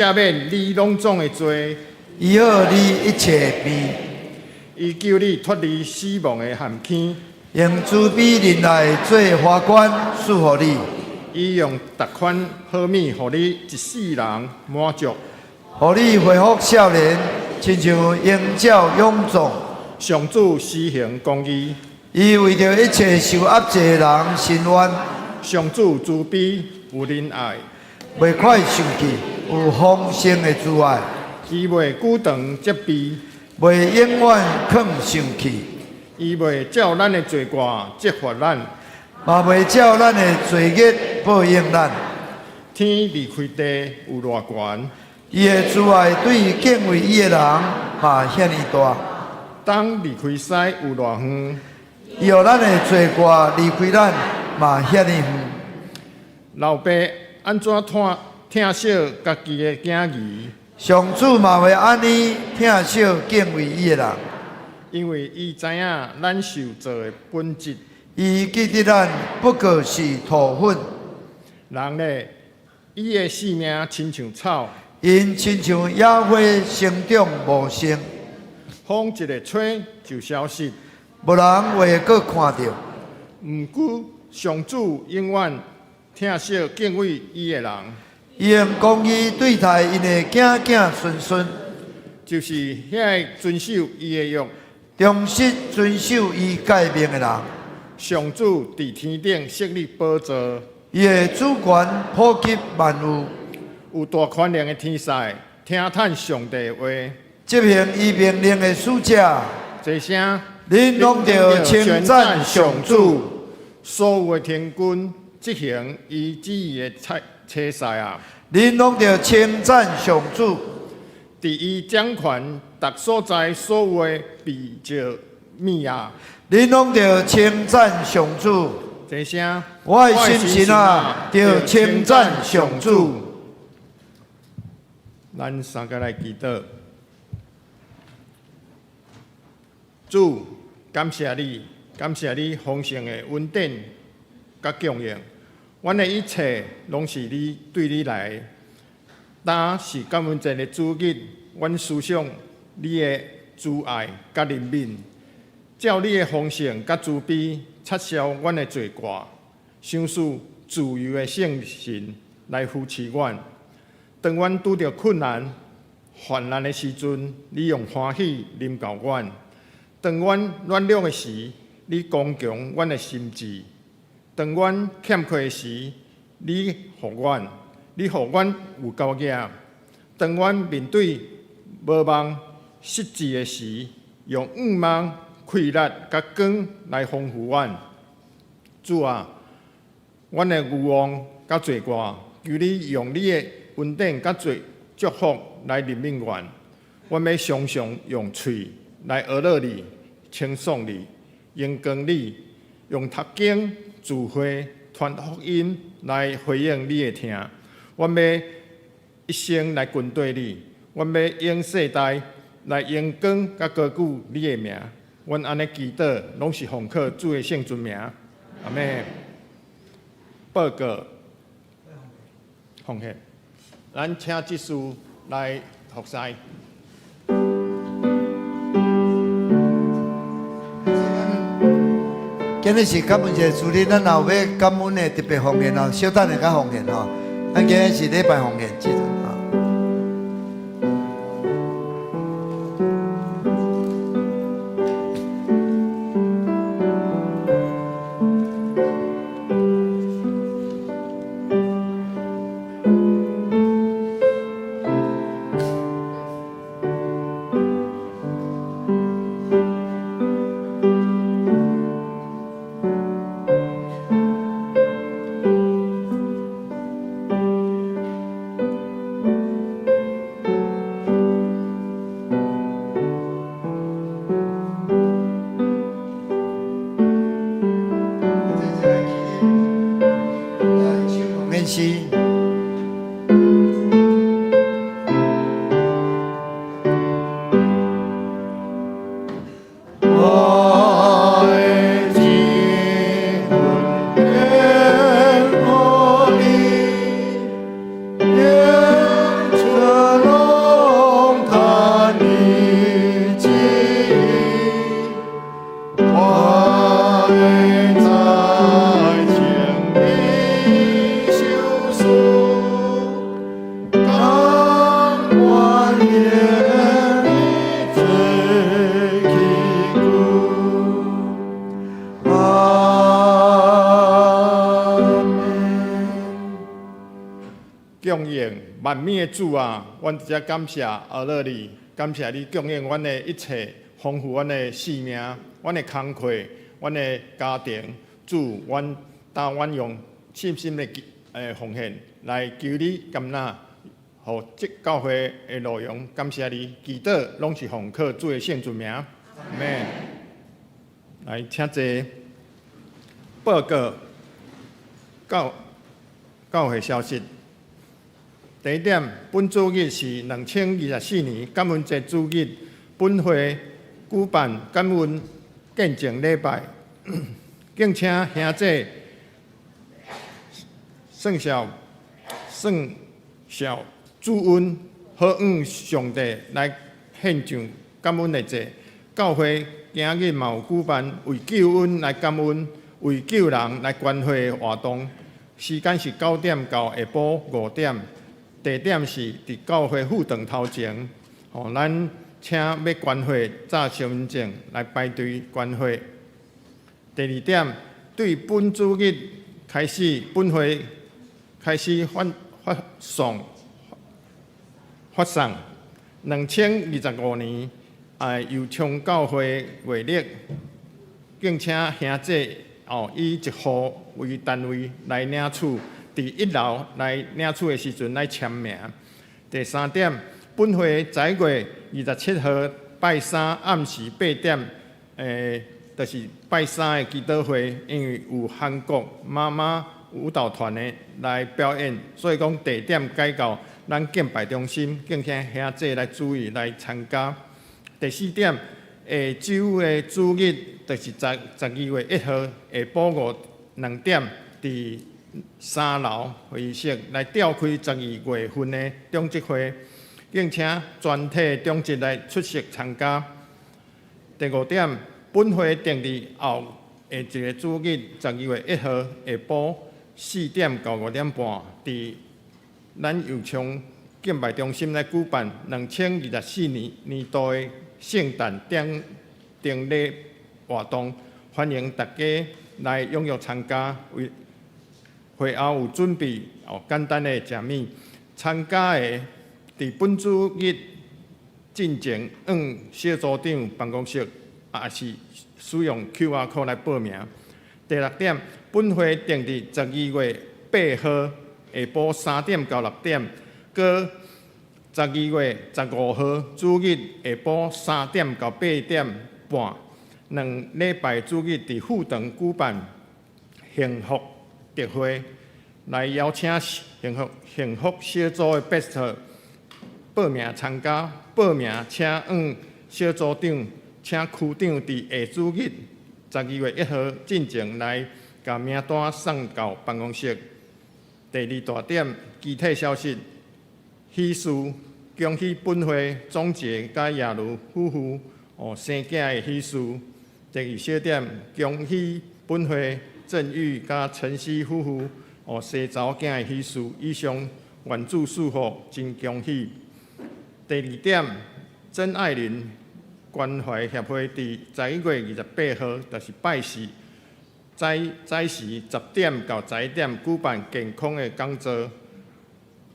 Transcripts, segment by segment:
下面你拢总会做，以后你一切变，伊救你脱离死亡的陷阱，用慈悲人来做法官赐予你，伊用逐款好物，互你一世人满足。互你恢复少年，亲像鹰鸟勇壮。上主施行公义，伊为着一切受压制的人伸冤，上主慈悲有仁爱，袂快生气，有丰盛的慈爱，伊袂久长责备，袂永远抗生气，伊袂照咱的罪过责罚咱。嘛袂照咱的罪孽报应咱。天离开地有偌悬，伊的慈爱对敬畏伊的人嘛遐尼大。东离开西有偌远，伊予咱的罪过离开咱嘛遐尼远。老爸安怎疼惜家己的囝儿？上主嘛会安尼疼惜敬畏伊的人，因为伊知影咱受造的本质。伊记得咱不过是土粉，人呢，伊的性命亲像草，因亲像野花生长无生，风一个吹就消失。无人会阁看到。毋过上主永远疼惜敬畏伊的人，伊用公义对待因的囝囝孙孙，就是遐遵守伊的约。忠实遵守伊诫命的人。上主伫天顶设立宝座，伊的主权普及万物，有大权量的天使听叹上帝的话，执行伊命令的使者，这声恁拢着称赞上主。所有的天君执行伊旨意的车赛啊！恁拢着称赞上主。伫伊掌权逐所在所有的被造物啊！恁拢着称赞上主。这声我的心神啊，着称赞上主。咱三个来祈祷。主，感谢你，感谢你丰盛的恩典甲供应，阮的一切拢是你对你来的。当是感恩节的主日，阮思想你的慈爱甲怜悯，照你的丰盛甲慈悲，撤销阮的罪过，想使自由的圣神来扶持阮。当阮拄着困难、患难的时阵，你用欢喜临到阮；当阮软弱的时，你刚强阮的心智；当阮欠缺的时，你互阮有够额；当阮面对无望失志的时，用五望、快乐甲光来丰富阮。主啊，阮的愚妄甲罪过，求你用你的恩典甲祝福来怜悯阮。阮要常常用嘴来学乐你、称颂你、荣光你，用读经、智慧、传福音来回应你的听。阮要一生来跟对你，阮要用世代来荣光甲高举你的名。阮安尼祈祷，拢是奉靠主的圣尊名。阿妹，报告奉献，咱请技师来服侍。今日是感恩节主日，咱后尾感恩的特别奉献哦，小等下甲奉献哦。咱今日是礼拜奉献时阵啊。万米的主啊，阮直接感谢阿乐你，感谢你供应阮的一切，丰富阮的性命、阮的工课、阮的家庭。主，阮用信心的奉献来求你甘纳，互这教会的内容，感谢你，祈祷拢是奉靠主的圣主名。阿们。来，请坐。报告教会消息。第一点，本主日是2024年感恩节主日，本会举办感恩见证礼拜，敬请兄弟圣孝主恩好恩上帝来献上感恩的祭。教会今日嘛有举办为救恩来感恩。为救人来关会活动，时间是9点到下晡5点，地点是伫教会副堂头前。咱请要关会早身份证来排队关会。第二点，对本主日开始，本会开始发送2025年油冲教会月历，敬请兄弟。以1号为单位来领取，伫1楼来领取的时阵来签名。第三点，本会在月27号拜三暗时8点，就是拜三的祈祷会，因为有韩国妈妈舞蹈团的来表演，所以讲地点改到咱敬拜中心，敬请兄弟来注意来参加。第四点。下周的主日就是12月1号下晡2点，伫3楼会议室来召开12月份的中职会，敬请全体中职来出席参加。第5点，本会定伫后下一个主日12月1号下晡4点到5点半，伫咱油冲敬拜中心来举办2024年度的圣诞典礼活动，欢迎大家来踊跃参加。会后有准备简单的食物，参加的伫本主日进前小组长办公室，也是使用 QR code 来报名。第6点，本会定伫12月8号下晡3点到6点，搁12月15号主日下晡3点到8点半，2礼拜主日伫副堂举办幸福特会，来邀请幸福小组的 best 报名参加。报名请小组长、请区长伫下主日12月1号进前来，把名单送到办公室。第2大点，具体消息。喜事，恭喜本会总结甲亚茹夫妇生囝的喜事。第2小点，恭喜本会郑玉甲陈希夫妇生查某囝的喜事。以上愿主祝福，真恭喜。第2点，真爱人关怀协会伫11月28号，就是拜四早时10点到11点举办健康的讲座。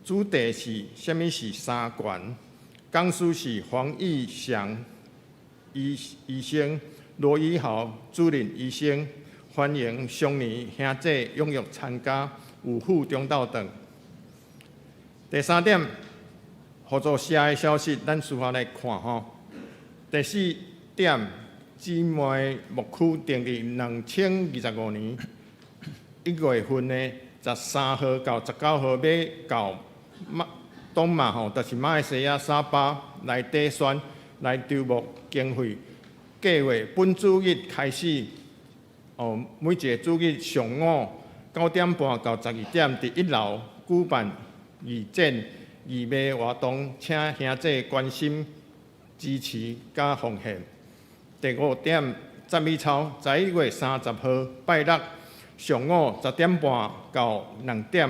主题是什么是三权？讲师是黄义祥医生、罗一豪主任医生，欢迎乡里兄弟踊跃参加，有负中道等。第3点，合作社的消息，咱事后来看吼。第4点，姊妹牧区定伫2025年1月份的13号到19号要到东马吼，就是马来西亚沙巴来底选来筹募经费，计划本主日开始，每一个主日上午9点半到12点，伫1楼举办义展义卖活动，请兄弟关心、支持加奉献。第5点，赞美操11月30号拜六上午10点半到2点。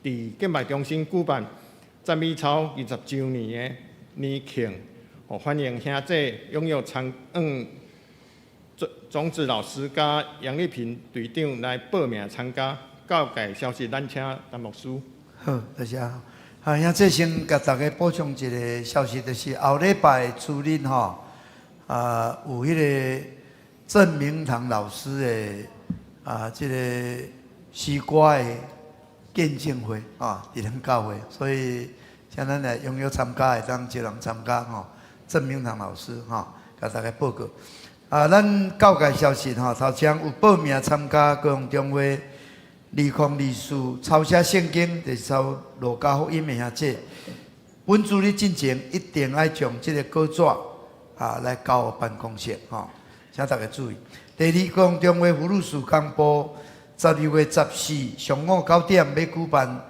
伫敬拜中心举办赞美操20周年的年庆，欢迎兄弟踊跃参种子老师甲杨丽萍队长来报名参加。教界消息，咱请陈牧师。好，大家好。啊，像这先甲大家补充一个消息，就是后礼拜初日吼，有迄个郑明堂老师的这个诗歌的见证会伫咱教会，所以像咱来拥有参加的，当就人参加吼。郑明堂老师甲大家报告。咱教界消息头前有报名参加高雄中会2024抄写圣经，就是抄路加福音的遐这。本主日进前一定要将这个稿纸来交办公室请大家注意。第二，高雄中会福禄寿公布12月14上午9点要举办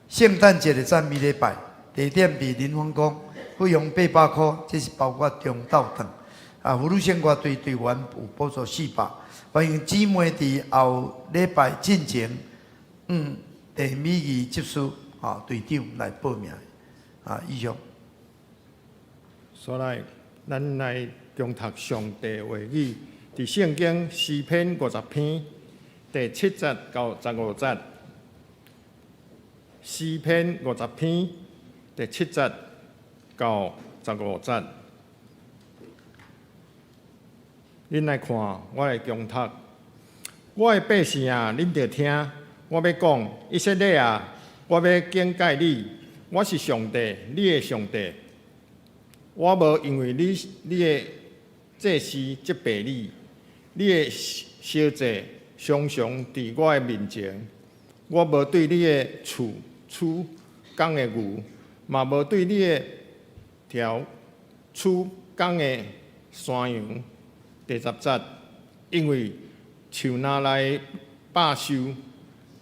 圣诞节的赞美礼拜，地点伫林丰宫，费用800块，这是包括中到等。福禄圣歌队队员有补助400，欢迎姊妹伫后礼拜进前，第美仪执事队长来报名。以上。所来，咱来共读上帝话语，伫圣经诗篇50篇第7节到15节。诗篇50篇第7节到15节。恁来看，我来共读。我的百姓啊，恁着听，我要讲，以色列啊，我要警戒你，我是上帝，你的上帝。我无因为你的祭司责备你，你的小祭常常伫我的面前。我无对你的厝讲的牛，嘛无对你的条讲的山羊。第10节，因为树林内百兽、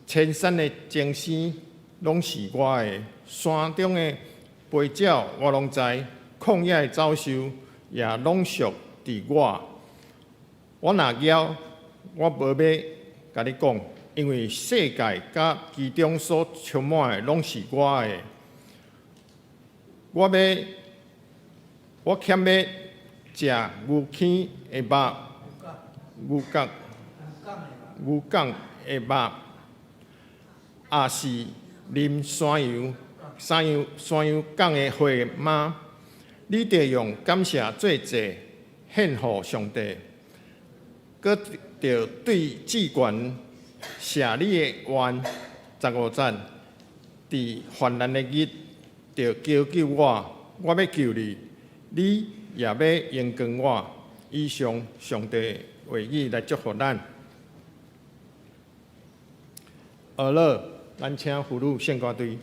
千山的精星，拢是我的；山中的飞鸟，我拢知；旷野的走兽，也拢属伫我。我若枵，我无要甲你讲，因为世界甲其中所充满的，拢是我的。我欠要食牛肩的肉，牛角的肉，也是啉山羊角的血吗？你得用感谢做祭献予上帝，搁着对至悬谢你的愿。15节，伫患难的日，着求救我，我要救你，你也要援光我。以上上帝话语来祝福咱。下落，咱请福禄圣歌队。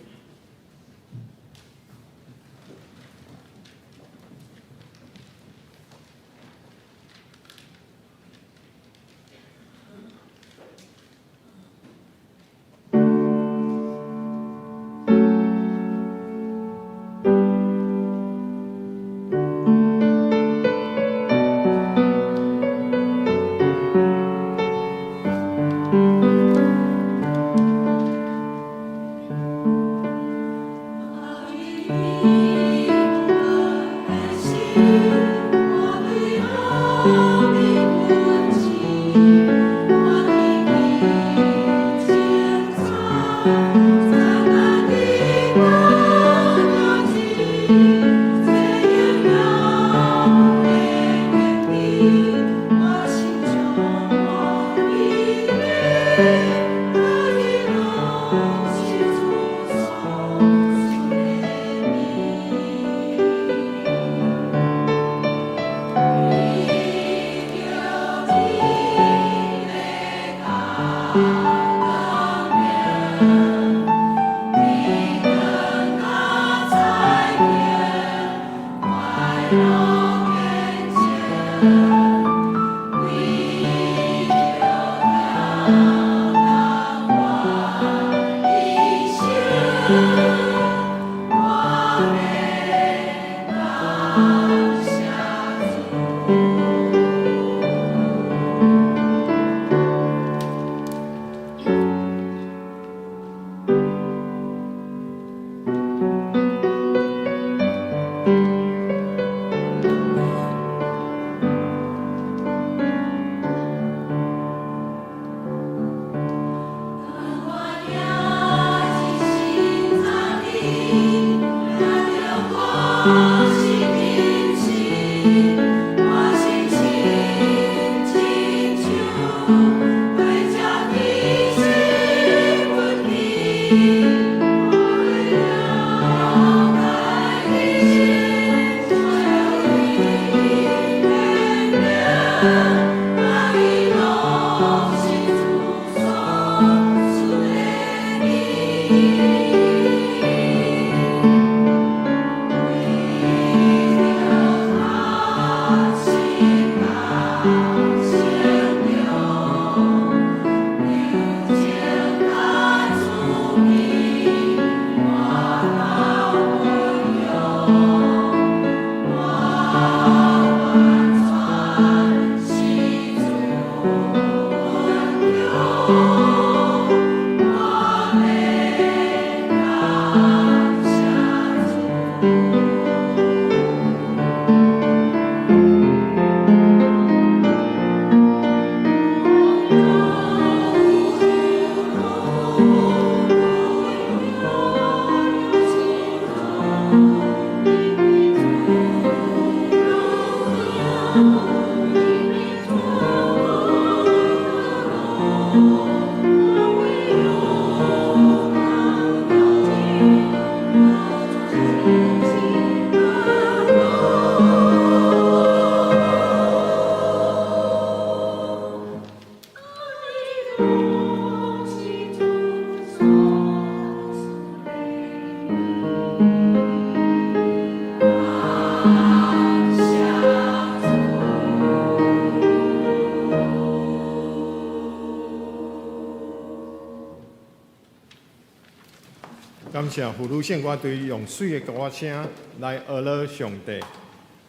感谢妇女献歌队用水的歌声来娱乐上帝。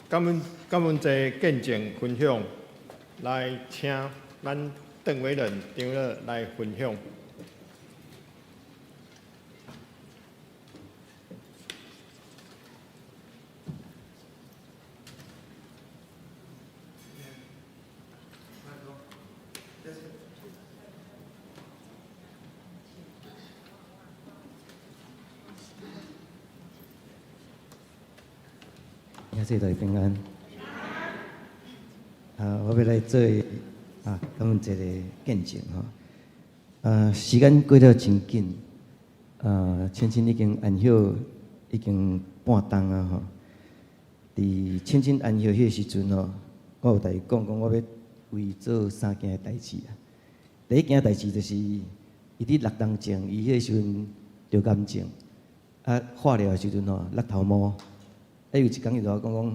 感恩这见证分享，来请咱邓伟仁长老来分享。谢大家平安。我要来做感恩节的见证哈。时间过得真紧，千亲已经安歇已经半冬啊吼。伫千亲安歇迄个时阵吼，我有甲伊讲我要为伊做3件代志啊。第一件代志就是伊伫6冬前，伊迄个时阵得癌症，化疗的时阵吼，甩头毛。有一天伊就讲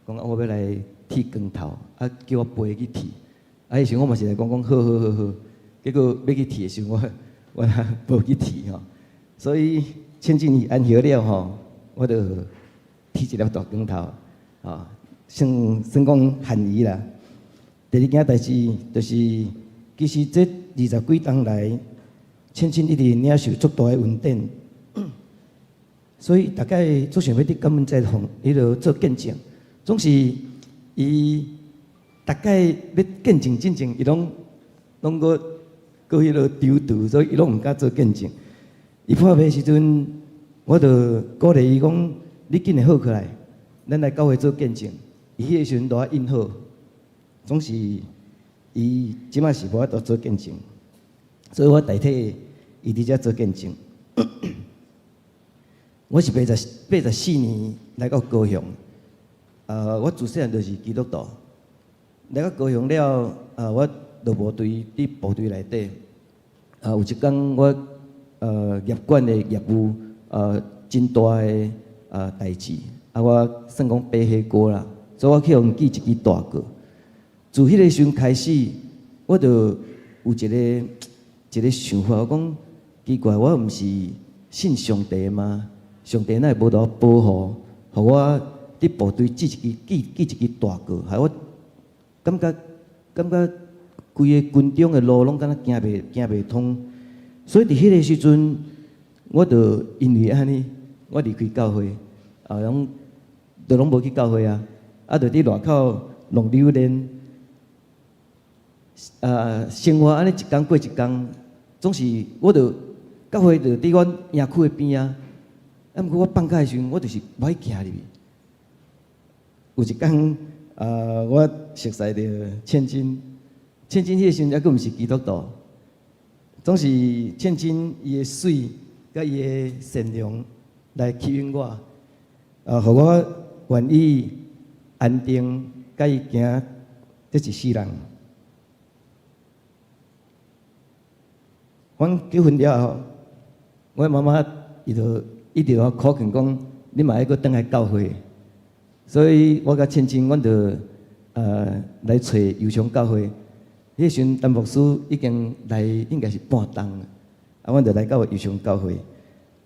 我要来剃光头，叫我陪去剃。迄时我嘛是来讲好，结果要去剃的时候，我无去剃吼。所以千金伊安歇了吼，我就剃一粒大光头，算讲汉仪啦。第二件代志就是，其实这20几冬来，千金一直领受足大的恩典。所以大概做想要伫感恩节奉迄落做见证，总是伊大概要见证进前，伊拢个迄落丢毒，所以伊拢毋敢做见证。伊破病时阵，我就鼓励伊讲：你紧点好起来，咱来教会做见证。伊迄个时阵都应好，总是伊即摆是无法度做见证，所以我代替伊伫遮做见证。我是84年来到高雄，我自细汉就是基督徒。来到高雄了，我落部队伫部队内底，有一天我业管的业务真大的代志，我算讲背黑锅啦，所以我去互记一支大过。自迄个时阵开始，我就有一个想法，我讲奇怪，我毋是信上帝吗？上帝哪会无甲我保护，互我伫部队记一支大过，害我感觉规个军中的路拢敢若行袂通。所以伫迄个时阵，我就因为安尼，我离开教会，拢无去教会啊，就伫外口弄榴莲，生活安尼一天过一天，总是我就教会就伫阮营区的边啊。毋过我放假的时阵，我就是无爱行入去。有一天，我熟悉着千金，千金迄个时阵还佫毋是基督徒，总是千金伊的水甲伊的善良来吸引我，互我愿意安定甲伊行这一世人。阮结婚了后，我妈妈伊就一直苦劝讲，你嘛要佫转来教会。所以我甲千金，阮就来找油松教会。迄时阵，陈牧师已经来，应该是半冬了。阮就来到油松教会。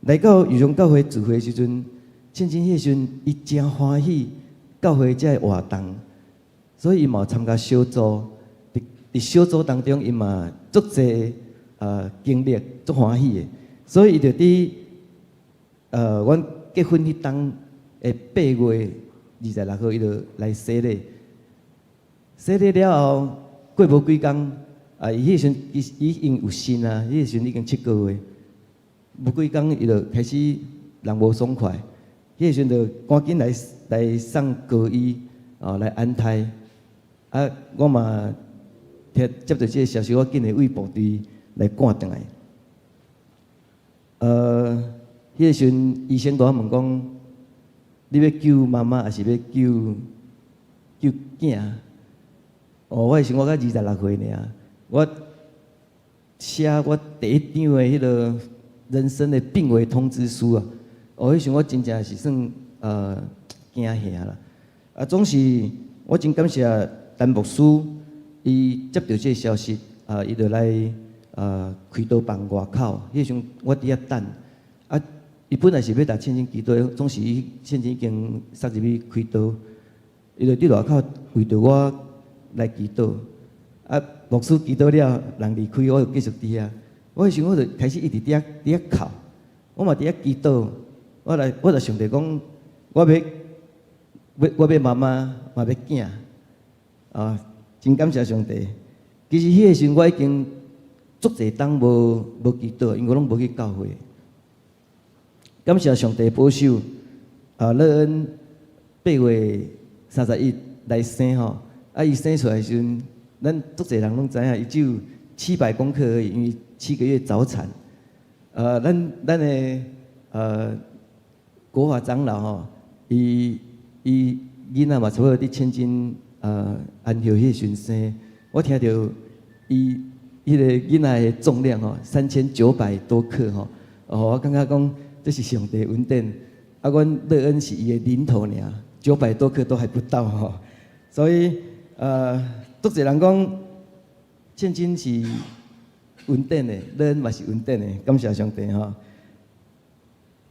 来到油松教会聚会时阵，千金迄时阵伊真欢喜教会这活动，所以伊嘛参加小组。伫小组当中，伊嘛足侪经历，足欢喜的。所以伊就伫阮结婚迄当的8月26号，伊就来洗礼。洗礼了后，过无几工，伊迄时阵伊已经有心啊，迄时阵已经7个月。无几工，伊就开始人无爽快，迄时阵就赶紧来送高医来安胎。我嘛接到这个消息，我紧的为部队来赶转来。迄个时阵医生都问讲，你要救妈妈，还是要救囝？我迄时我才26岁尔，我写我第一张的迄个人生的病危通知书啊。迄时我真正是算惊吓啦。总是我真感谢陈牧师，伊接到这个消息，伊就来开刀房外口。迄时阵我伫遐等，伊本来是要搭千金祈祷，总是伊千金已经杀入去开刀，伊就伫外口为着我来祈祷。牧师祈祷了，人离开，我就继续伫遐。我迄时我就开始一直伫遐哭，我嘛伫遐祈祷。我就想着讲，我要妈妈，嘛要囝，真感谢上帝。其实迄个时阵我已经足侪当无祈祷，因为我拢无去教会。感谢上帝保守，乐恩8月31来生吼，伊生出来的时阵，咱足侪人拢知影，伊只有700公克而已，因为7个月早产。咱的国华长老吼，伊囡仔嘛，差不多伫千金安休迄时阵生，我听到伊迄个囡仔的重量吼，3900多克吼，我感觉讲。这是上帝恩典，阮乐恩是伊的零头尔，900多克都还不到吼。所以足侪人讲，千金是恩典的，乐恩嘛是恩典的，感谢上帝吼。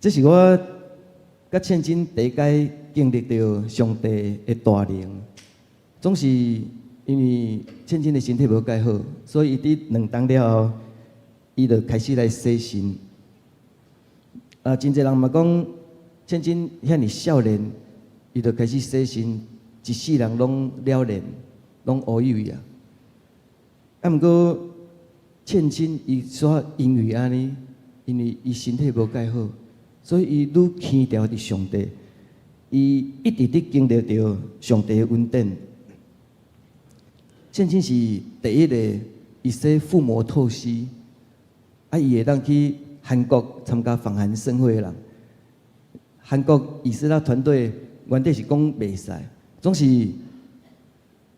这是我甲千金第一届经历到上帝的大能，总是因为千金的身体无介好，所以伊伫2冬了后，伊就开始来洗身。真侪人嘛讲，千金遐尼少年，伊就开始洗身，一世人拢了然，拢乌有呀。毋过千金伊所因为安尼，因为伊身体无介好，所以伊愈牵调伫上帝，伊一直伫经历着上帝的恩典。千金是第一个伊洗腹膜透析，伊会当去。韩国参加访韩盛会的人，韩国以色列团队原底是讲袂使，总是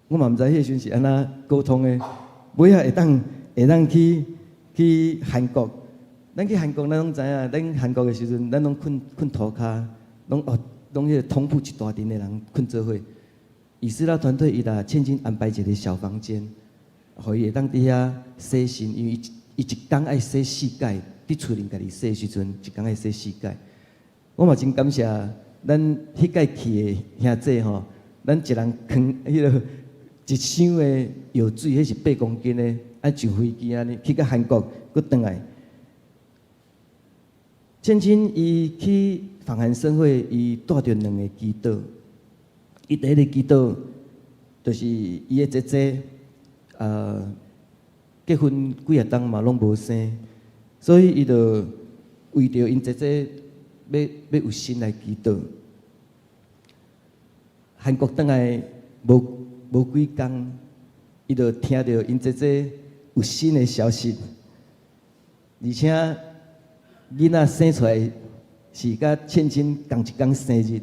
我嘛毋知迄时阵是安怎沟通的。尾仔会当去韩国，咱去韩国咱拢知影，咱韩国的时阵，咱拢困涂骹，拢迄个通铺一大群的人困做伙。以色列团队伊甲千金安排一个小房间，互伊会当伫遐洗身，因为伊一工爱洗4摆。伫厝里家己洗时阵，一工爱洗4摆。我嘛真感谢咱迄届去的兄弟吼，咱一人扛迄个一箱的药水，迄是8公斤的，上飞机安尼去到韩国，佫转来。千金伊去访韩盛会，伊带着2个祈祷。伊第一个祈祷就是伊的姐姐，结婚几啊冬嘛拢无生。所以伊就为着因姐姐要有心来祈祷。韩国倒来无几工，伊就听到因这有新的消息，而且囡仔生出来是甲倩倩同一天生日，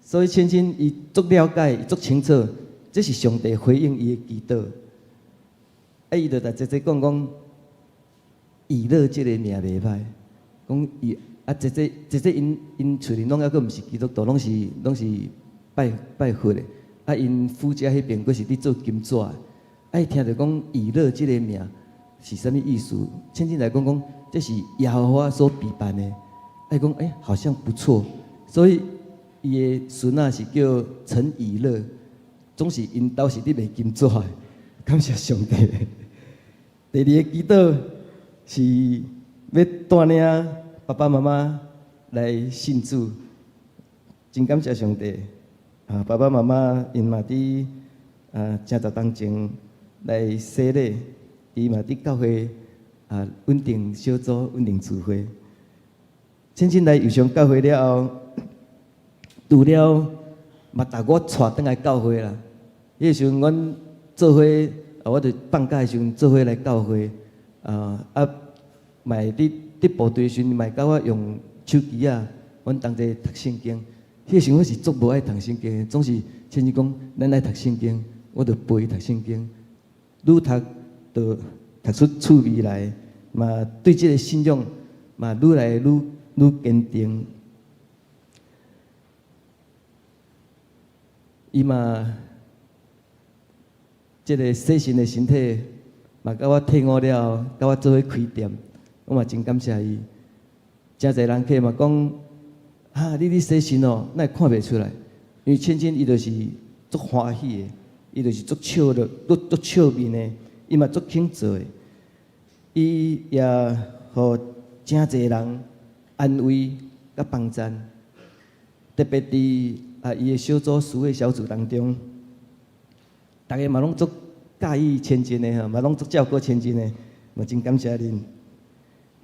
所以倩倩伊足了解，足清楚，这是上帝回应伊的祈祷。伊就来这讲，以乐这个名袂歹，讲伊这因厝里拢还佫毋是基督徒，拢是拜佛的。因夫家迄边佫是咧做金纸的。伊听着讲以乐这个名是啥物意思？倩倩来讲，这是耶和华所比办的。讲好像不错，所以伊的孙仔是叫陈以乐，总是因兜是咧卖金纸的。感谢上帝。第二个祈祷是要带领爸爸妈妈来信主，真感谢上帝。爸爸妈妈因嘛伫正10当前来洗礼，伊嘛伫教会稳定小组、稳定聚会。倩倩来友上教会了后，除了嘛带我带转来教会啦。迄个时阵，阮做伙我著放假的时阵做伙来教会，嘛会伫部队时阵，嘛教我用手机啊，阮同齐读圣经。迄个时阵我是足无爱读圣经的，总是倩倩讲咱来读圣经，我著陪伊读圣经，愈读著读出趣味来，嘛对即个信仰嘛愈来愈坚定。伊嘛即个洗身的身体嘛，甲我退伍了后，甲我做伙开店，我嘛真感谢伊。真侪人客嘛讲。你洗身哦，那看袂出来，因为倩倩伊就是足欢喜的，伊就是足笑的，足笑面的，伊嘛足肯做的，伊也互真侪人安慰甲帮赞，特别伫伊的小组事会小组当中，大家嘛拢足介意倩倩的吼，嘛拢足照顾倩倩的，嘛真感谢恁。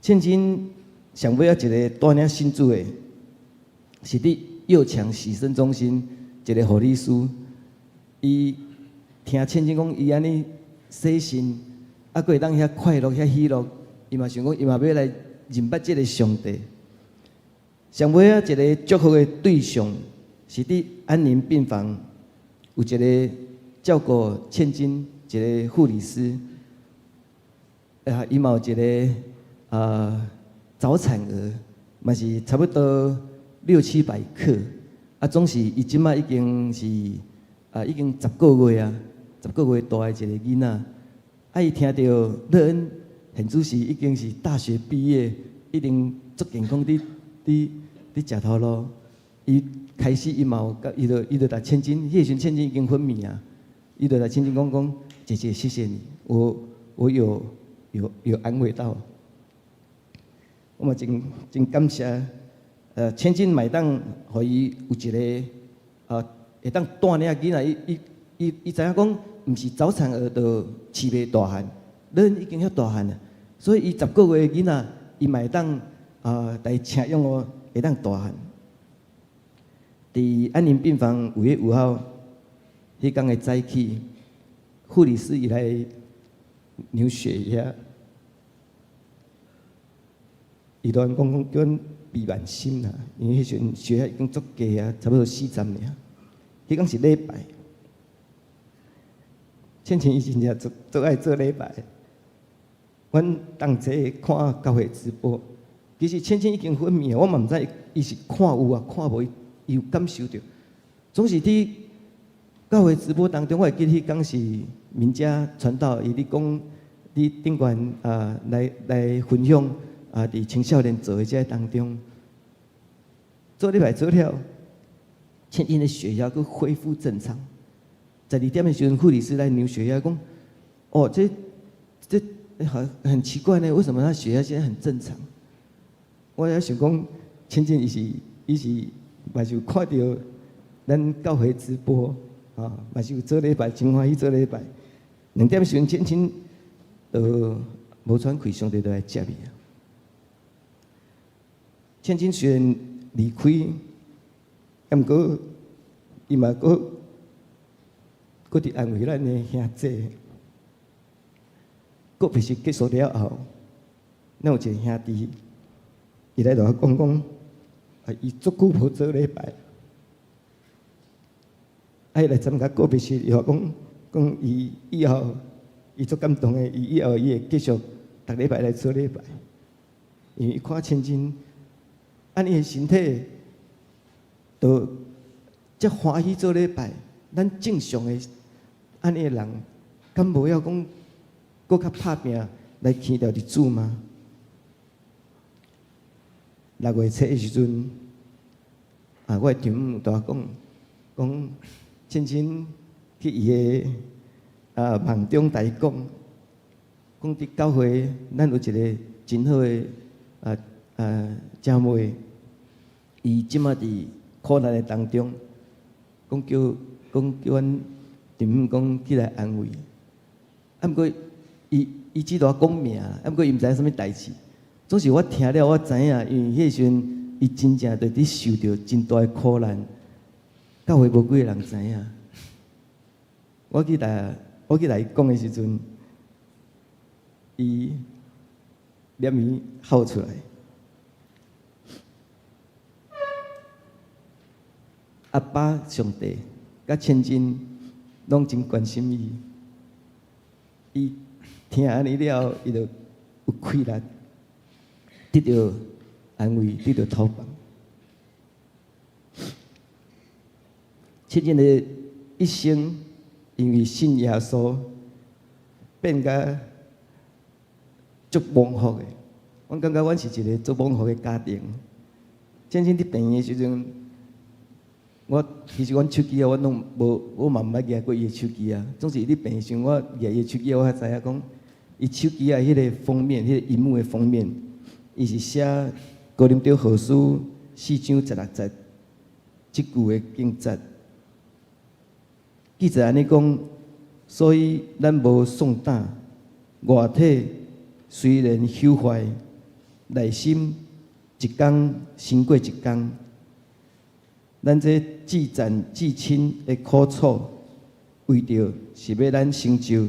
倩倩上尾一个带领信主的。是伫幼强洗身中心一个护理师，伊听倩倩讲伊安尼洗身，佫会当遐快乐、遐喜乐，伊嘛想讲伊嘛要来认捌即个上帝。上尾一个祝福的对象是伫安宁病房有一个照顾倩倩一个护理师，伊嘛有一个早产儿，嘛是差不多。600-700克，总是伊即摆已经是已经10个月啊，10个月大的一个囡仔。伊听到乐恩现主是已经是大学毕业，一定足健康伫食头路。伊开始伊嘛有伊就来倩倩，迄时阵倩倩已经昏迷啊，伊就来倩倩讲姐姐谢谢你，我有安慰到，我嘛真感谢。倩倩嘛会当，互伊有一个会当带领囡仔，伊知影讲，毋是早产儿就饲袂大汉，恁已经遐大汉了，所以伊10个月的囡仔，伊嘛会当来请养我，会当大汉。伫安宁病房5月5号，迄天的早起，护理师伊来量血压，伊突然讲叫阮。闭慢心啦，因为迄阵血压已经足低啊，差不多40尔。迄天是礼拜，倩倩伊真正足爱做礼拜。阮同齐看教会直播，其实倩倩已经昏迷啊，我嘛毋知伊是看有啊，看无伊有感受到。总是伫教会直播当中，我会记得迄天是民家传道，伊咧讲，伫顶悬来分享。伫青少年做的这当中，做礼拜做了，倩倩的血压佫恢复正常。12点的时阵，护理师来量血压，讲：“这很奇怪呢，为什么他血压现在很正常？”我也想讲，倩倩伊是嘛是有看到咱教会直播嘛是有做礼拜，真欢喜做礼拜。2点的时阵，倩倩无喘气，上帝就来接伊啊。千金虽然离开，毋过伊嘛搁伫安慰咱的兄弟。搁必须结束了后，咱有一个兄弟，伊来同我讲，伊足久无做礼拜，伊来参加个别时，伊话讲伊以后，伊足感动的，伊以后伊会继续逐礼拜来做礼拜，因为伊看千金，按伊的身体，都遮欢喜做礼拜，咱正常的按伊的人，敢无要讲？搁较拍拼来牵着日子吗？6月初的时阵，我的丈母对我讲，千千去伊的梦中台讲伫教会，咱有一个真好的姐妹，伊即马伫苦难的当中，叫阮丈母讲起来安慰，毋过。伊只多讲名，毋过伊毋知影啥物代志。总是我听了，我知影，因为迄时阵伊真正在伫受着真大的苦难，教会无几个人知影。我去来伊讲的时阵，伊连伊哭出来。阿爸上帝甲千金拢真关心伊，伊。听安尼了，伊就有气力，得到安慰，得到讨帮。千金的一生，因为信耶稣，变甲足蒙福的。我感觉阮是一个足蒙福的家庭。千金伫病的时阵，其实阮手机啊，我拢无，我嘛毋捌举过伊的手机啊。总是伊伫病的时阵，我举伊的手机，我才知影讲。伊手机啊，迄个封面，迄个荧幕的封面，伊是写《哥林多后书》4章16节，即句的经节。记者安尼讲，所以咱无丧胆，外体虽然朽坏，内心一天胜过一天。咱这至赞至亲的苦楚，为着是要咱成就。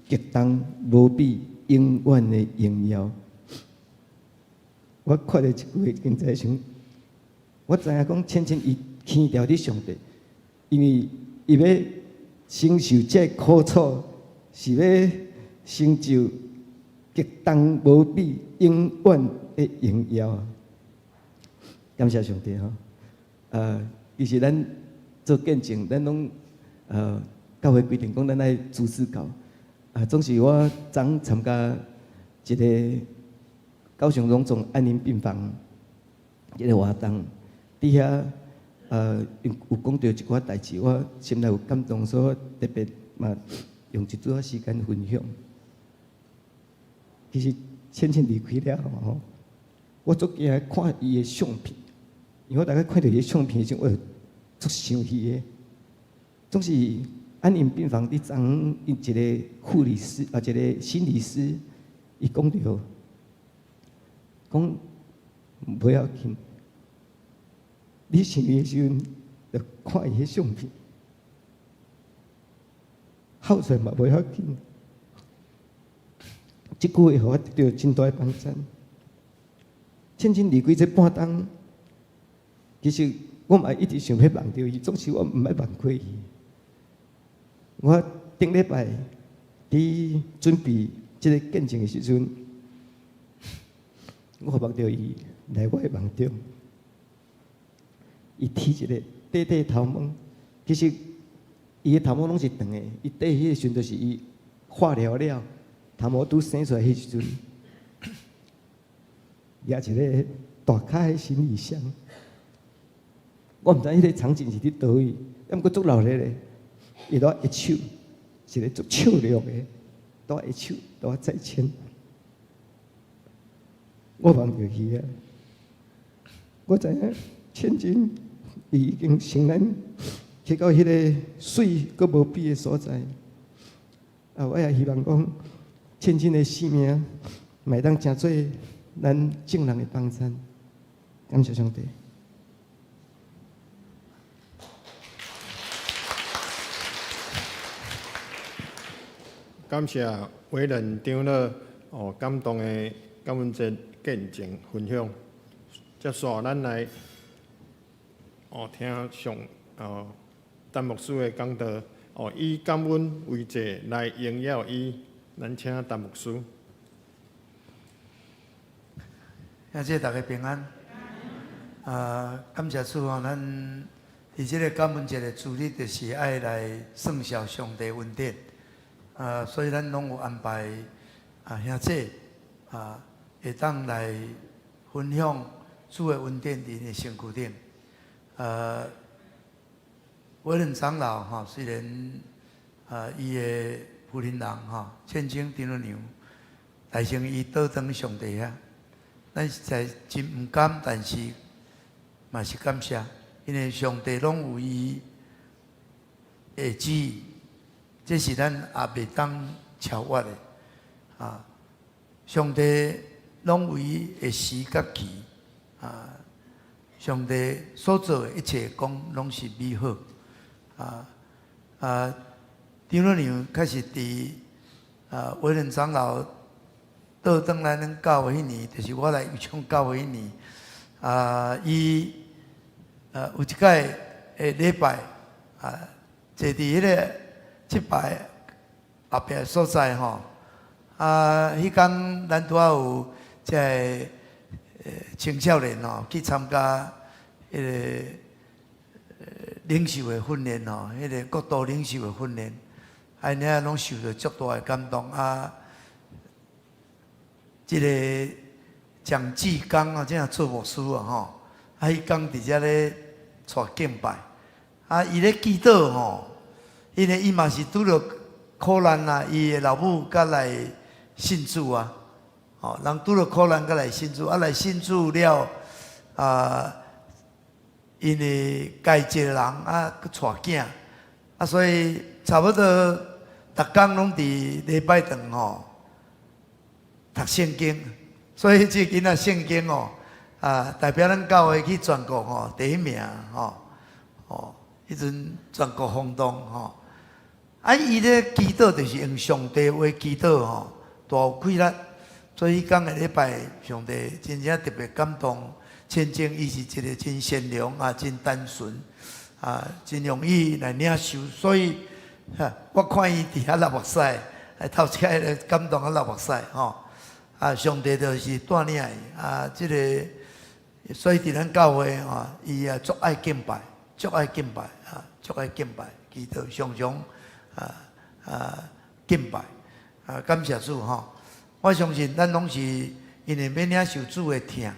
极重无比、永远的荣耀。我看到一句经在想，我知影讲千千伊牵调伫上帝，因为伊要承受这苦楚，是要成就极重无比、永远的荣耀。感谢上帝哈！其实咱做见证，咱拢教会规定讲，咱爱主持教。总是我昨参加一个高雄荣总安宁病房一个活动，伫遐有讲到一寡代志，我心内有感动，所以特别嘛用一撮时间分享。其实千千离开了吼，我足惊看伊的相片，因为我大概看到伊的相片时，我足生气的，总是。安宁病房伫昨一个护理师一个心理师，伊讲着，讲不要紧，你生病的时阵，就看伊迄相片，好势嘛不要紧。即句话互我得到真大的帮助。千千离开这半冬，其实我嘛一直想要忘掉伊，总是我毋爱忘过伊。我顶礼拜伫准备即个见证的时阵，我梦到伊来我的梦中，伊剃一个短短头毛，其实伊的头毛拢是长的，伊短迄个时阵就是伊化疗了，头毛拄生出来迄时阵，举一个大卡的行李箱，我毋知迄个场景是伫倒位，毋过足闹热的。伊攞一手，是咧做手量的，攞一手，攞在前。我望着伊啊，我知影千金伊已经成咱去到迄个水阁无比的所在。我也希望讲千金的性命，卖当成做咱正人的帮衬。感谢上帝。感谢委任长老感动的感恩节见证分享。接续咱来听上陈牧师的讲道以感恩为祭来荣耀伊。咱请陈牧师。感谢大家平安。感谢主咱伫这个感恩节的主日，就是爱来颂效上帝恩典。所以咱拢有安排兄弟会当来分享主的恩典伫因的身躯顶。委任长老虽然伊的夫人人千金长老娘来成伊倒转上帝遐，咱实在真毋甘，但是嘛是感谢，因为上帝拢有伊的旨意，这是咱也袂当超越的上帝拢有伊的时甲期上帝所做的一切讲拢是美好长老娘开始伫委任长老倒转来咱教会迄年，就是我来预唱教会迄年伊有一届的礼拜坐伫迄个即排后壁所在迄天咱拄仔有即个青少年去参加迄个领袖的训练迄个国度领袖的训练，因遐拢受到足大的感动即个蒋志刚正做牧师迄天伫遮咧带敬拜伊咧祈祷因为伊嘛是拄着苦难伊的老母甲来信主人拄着苦难甲来信主来信主了因为家一个人去带囝所以差不多逐工拢伫礼拜堂读圣经，所以这囡仔圣经代表咱教会去全国第一名迄阵全国轰动伊咧祈祷就是用上帝话祈祷大有气力，所以迄天的礼拜上帝真正特别感动。千金伊是一个真善良真单纯真容易来领受，所以我看伊伫遐流目屎，头一个感动流目屎上帝就是带领伊即个，所以伫咱教会伊足爱敬拜，足爱敬拜足爱敬拜，祈祷常常敬拜感谢主我相信咱拢是因为要领受主的疼。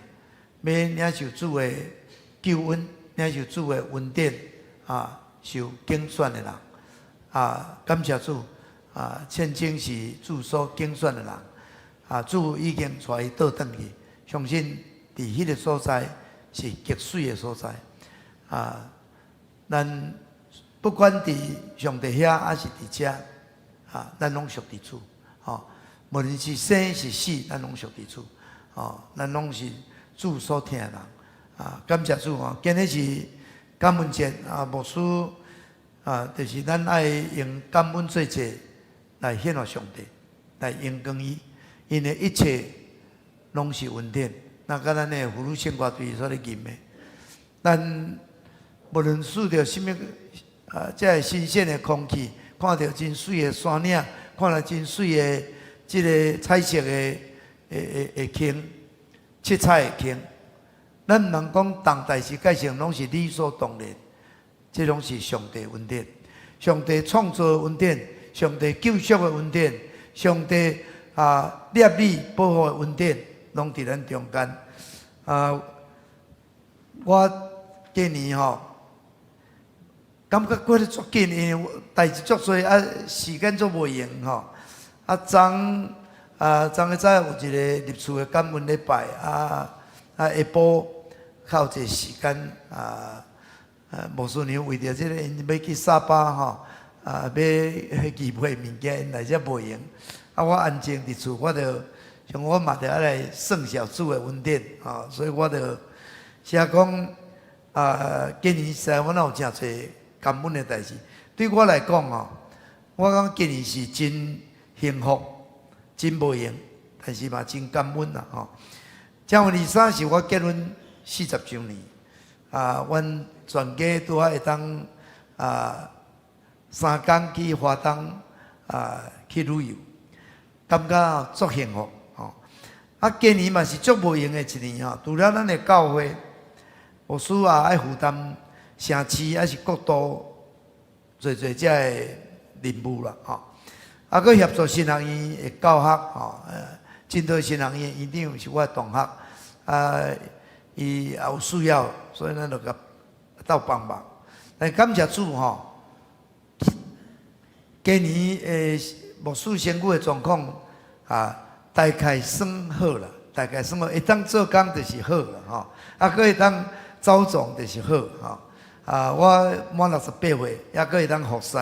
要领受主的救恩，领受主的恩典受拣选的人感谢主千金是主所拣选的人主已经带伊倒转去，相信伫迄个所在是极水的所在咱不管伫上帝遐还是伫遮咱拢属伫主无论是生是死，咱拢属伫主咱拢是主所听的人感谢主今日是感恩节牧师就是咱爱用感恩做节来献给上帝，来荣光伊，因为一切拢是恩典。那甲咱的福禄圣歌队所咧吟的，咱无论遇到什么这新鲜的空气，看到真水的山岭，看到真水的这个彩色的景。七彩的景，咱毋通讲当代时界上拢是理所当然，这拢是上帝恩典，上帝创造的恩典，上帝救赎的恩典，上帝立理保护的恩典，拢伫咱中间。我今年感觉过得足紧，因为代志足多时间足无用昨个早有一个入厝的感恩礼拜下晡较有一个时间牧师娘为着这个因要去沙巴要去买物件，因来遮无闲我安静伫厝，我就像我嘛着来算小主的恩典所以我就是啊讲今年实在我有真侪感恩的代志。对我来讲哦，我讲今年是真幸福、真无用，但是嘛真感恩啦吼。正月23是我结婚40周年，阮全家拄好会当3天去花东去旅游，感觉足幸福吼。今年嘛是足无用的一年吼，除了咱的教会，牧师爱负担城市还是国都做这的任务啦吼。佮协助新学院的教学吼，真多新学院院长是我的同学，伊也有需要，所以咱就甲斗帮忙。但感谢主吼。今年牧师身躯的状况大概算好啦，大概算好，会当做工就是好啦吼，佮会当走总就是好吼。我满68岁，还佮会当服侍，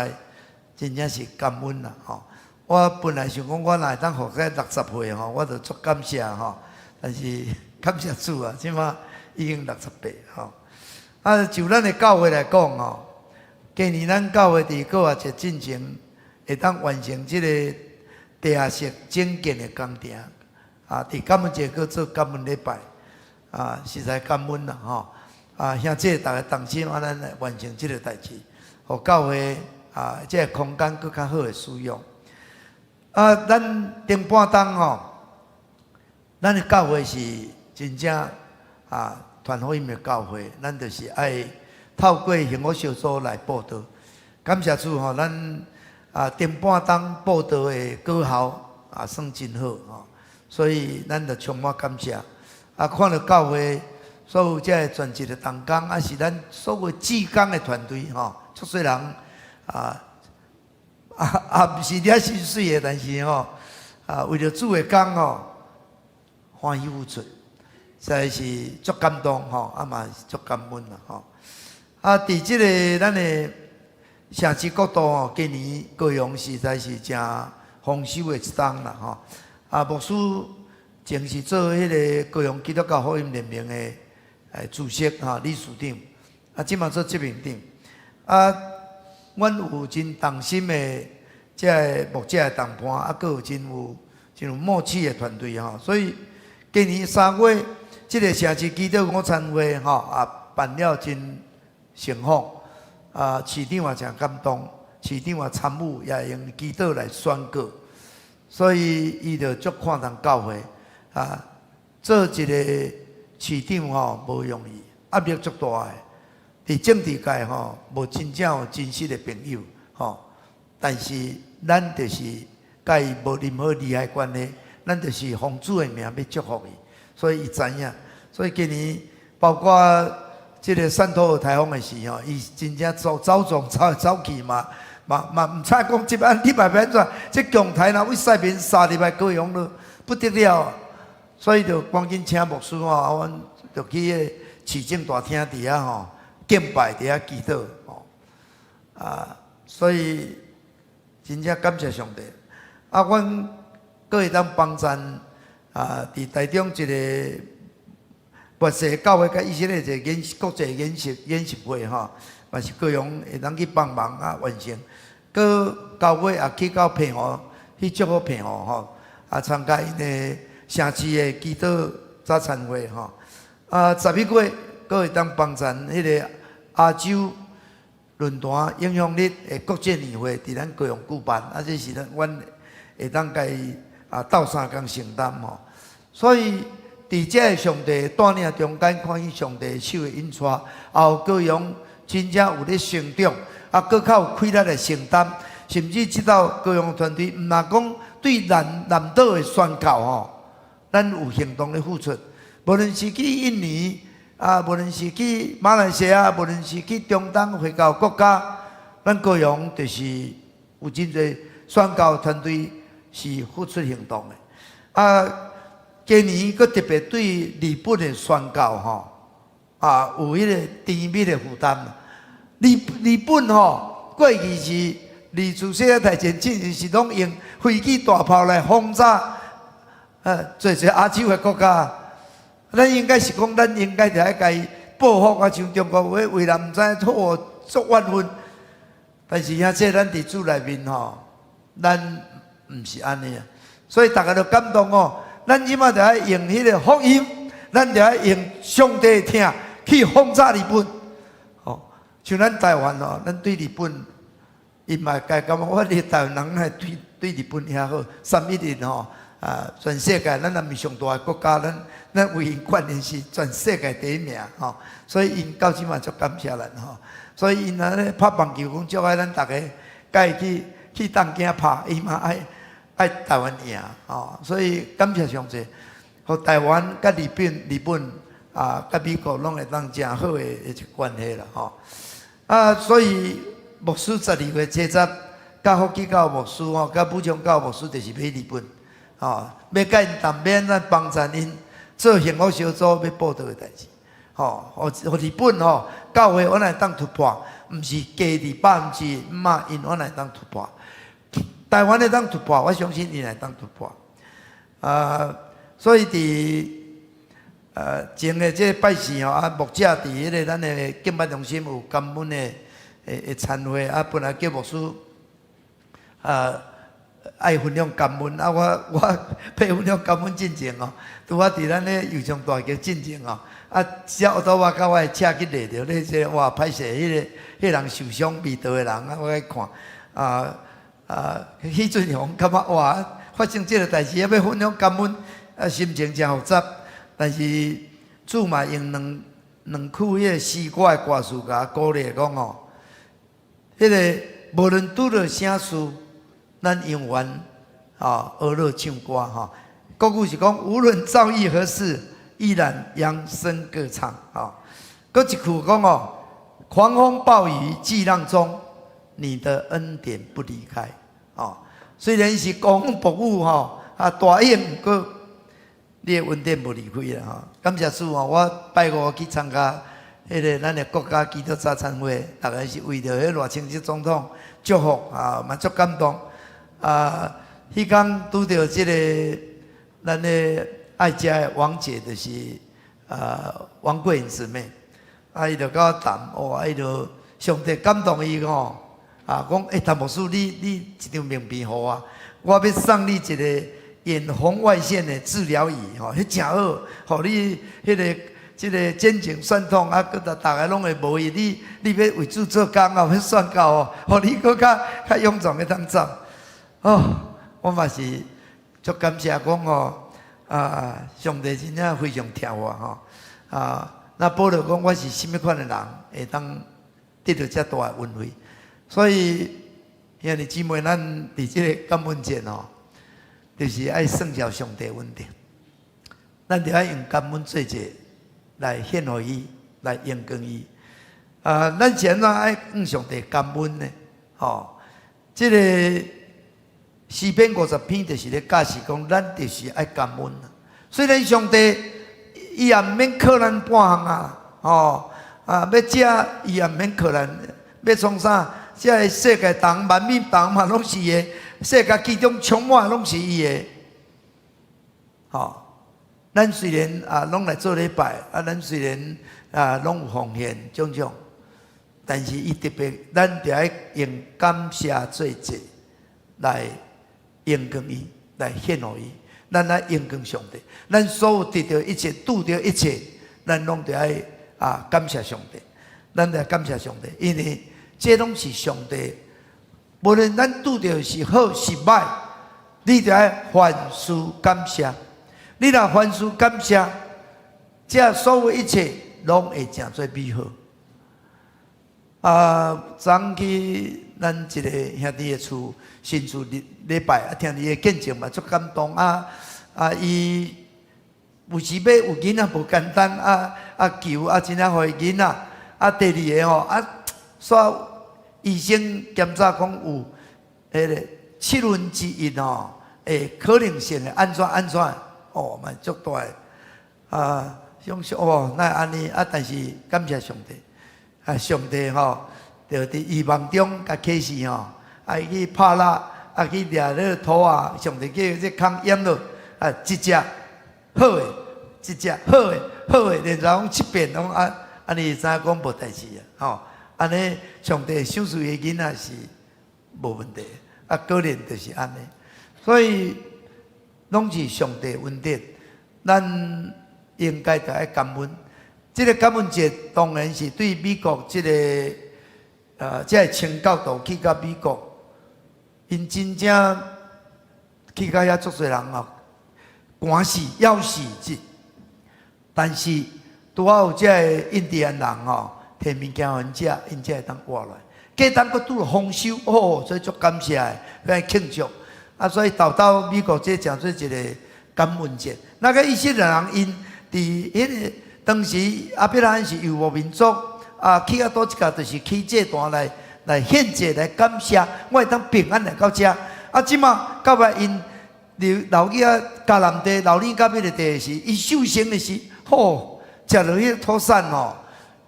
真正是感恩啦吼。我本来想讲，我若会当服侍60岁吼，我就足感谢吼。但是感谢主啊，即马已经68吼。就咱的教会来讲吼，今年咱教会伫个一进程。会当完成这个地下室整建的工程，伫感恩节去做感恩礼拜，实在感恩啦吼！兄弟大家同心，咱来完成这个代志，互教会这个空间更较好的使用。咱顶半冬吼，咱的教会是真正传福音的教会，咱就是爱透过幸福小组来报道。感谢主吼，咱。顶半冬报道的果效算真好吼，所以咱就充满感谢。看到教会所有这全职的同工，是咱所有志工的团队吼，足侪人毋是领薪水的，但是吼为着主的工吼欢喜付出，实在是足感动吼，嘛是足感恩啦吼。伫即个咱的。城市国度哦，今年高雄实在是真丰收的一冬啦吼。牧师前是做迄个高雄基督教福音联盟的主席理事长，即嘛做执行长。阮有真同心的这牧者的同伴，佮有真有默契的团队吼。所以今年3月，这个城市基督午餐会吼办了真成功。市长也真感动，市长也参与，也用祈祷来宣告，所以伊就足看重教会做一个市长吼无容易，压力足大的。伫政治界吼无真正有真实的朋友吼，但是咱就是甲伊无任何利害关系，咱就是奉主的名要祝福伊，所以伊知影，所以今年包括。这个汕头有台风的时候，伊真正走去嘛，唔差讲一万200片转，这强台若为西面3入来高雄了，不得了，所以就赶紧请牧师吼，阮就去个市政大厅底下吼敬拜底下祈祷吼，所以真正感谢上帝。阮各会当帮赞伫台中一个。博士教会甲以色列一个国际演习会吼，嘛是高雄会当去帮忙完成。佮教会也去到澎湖去祝福澎湖吼，参加因的城市的祈祷早餐会吼。11月佮会当帮赞迄个亚洲论坛影响力的国际年会伫咱高雄举办，这是阮会当甲伊斗3工承担吼，所以。伫这上帝带领中间，看见上帝手的引带，后高雄真正有咧成长，搁较有开力来承担，甚至直到高雄团队，毋若讲对南岛的宣教吼，咱有行动咧付出，无论是去印尼无论是去马来西亚，无论是去中东回教国家，咱高雄就是有真侪宣教团队是付出行动的今年佫特别对日本的宣教吼，有迄个甜蜜的负担。日本吼，过去是自从世界大战之前是拢用飞机大炮来轰炸，侪亚洲的国家。咱应该是讲，咱应该就爱家己报复啊，像中国为人毋知好作怨愤。但是兄姐，咱伫主内面吼，咱毋是安尼啊。所以大家都感动哦，咱即马就爱用迄个福音，咱就爱用上帝的听去轰炸日本。哦，像咱台湾哦，咱对日本，因嘛家感觉我哋台湾人系对日本遐好，311吼。全世界咱也毋是上大的国家，咱为因冠因是全世界第一名吼，所以因到即嘛足感谢咱吼，所以因安尼拍棒球讲，足爱咱逐个甲伊去东京拍，伊嘛爱台湾赢吼，所以感谢上帝，互台湾甲日本甲美国拢会当真好的一关系啦吼，所以牧师12月7日，甲福基教牧师吼，甲武昌教牧师就是去日本。要甲因谈免咱帮衬因做幸福小组要报道的代志，互日本教会我来当突破，毋是加2%，因我来当突破。台湾会当突破，我相信因来当突破。所以前个这拜四牧者伫迄个咱的敬拜中心有感恩的餐会，本来叫牧师爱分享感恩我配分享感恩进前拄我伫咱咧油厂大桥进前只奥多我甲我的车去掠着咧，这哇歹势，迄人受伤未倒的人我来看迄阵红感觉哇，发生这个代志，要分享感恩心情真复杂，但是主嘛用两句迄个诗歌的歌词甲鼓励讲迄个无论拄着啥事。咱永远娱乐唱歌国语是讲无论遭遇何事，依然扬声歌唱搁一句讲狂风暴雨巨浪中，你的恩典不离开虽然是狂风暴雨大雨，不过你的恩典不离开啦感谢主我拜五去参加迄个咱的国家基督早餐会，大概是为着迄赖清德总统祝福嘛足感动。迄天拄到即个咱的爱食的王姐，就是王桂英姊妹，伊就甲我谈，伊就上帝感动伊讲谭牧师，你一张名片互我要送你一个远红外线的治疗仪迄真好，互你迄个即个肩颈酸痛搁大家拢会无伊，你要为主做工要算到互你搁较勇壮的当走。我嘛是足感谢讲上帝真正非常疼我那保罗讲我是什么款的人，会当得到遮大的恩惠，所以兄弟姊妹，咱伫这个感恩节就是爱圣召上帝恩典，咱就爱用感恩做节来献予伊，来荣光伊咱是安怎爱向上帝感恩呢？这个诗篇50篇就是咧教示讲，咱就是爱感恩。虽然上帝伊也毋免靠咱半项要食伊也毋免靠咱，要创啥？这个世界动万物动嘛拢是的，世界其中充满拢是伊的。咱虽然拢来做礼拜咱虽然拢有奉献种种，但是伊特别，咱就爱用感谢做节来荣光伊，来献予伊，咱来荣光上帝。咱所有得到一切、拄到一切，咱拢得爱感谢上帝。咱得感谢上帝，因为这拢是上帝。无论咱拄到是好是歹，你得爱凡事感谢。你若凡事感谢，这所有一切拢会成做美好。昨去咱一个兄弟的厝，新厝礼拜听伊的见证嘛，足感动伊有时要有囡仔无简单求真正互伊囡仔第二个煞医生检查讲有迄个1/7可能性的安怎嘛足大的想想那安尼但是感谢上帝上帝就伫预望中甲启示去拍蜡去掠那土上帝叫这空淹落一只好的一只好诶，连续讲7遍，拢安尼知影讲无代志啊，吼，安尼上帝赏赐诶囡仔是无问题，果然就是安尼，所以拢是上帝恩典，咱应该着爱感恩。这个感恩节当然是对美国这个这个清教徒去到美国，因真正去到遐足侪人啊，赶死要死节。但是拄好有这个印第安人吼，摕物件互因食，因才会当活来。过当佫拄了丰收哦，所以足感谢的，非常庆祝。所以到美国这讲做一个感恩节。那个以色列人因伫迄个当时阿伯拉罕是游牧民族去到倒一家就是起这段来献祭来感谢，我会当平安来到遮。即马到尾因留去迦南地、留你到迄个地是，伊受刑的是，吼，食落迄个土产吼，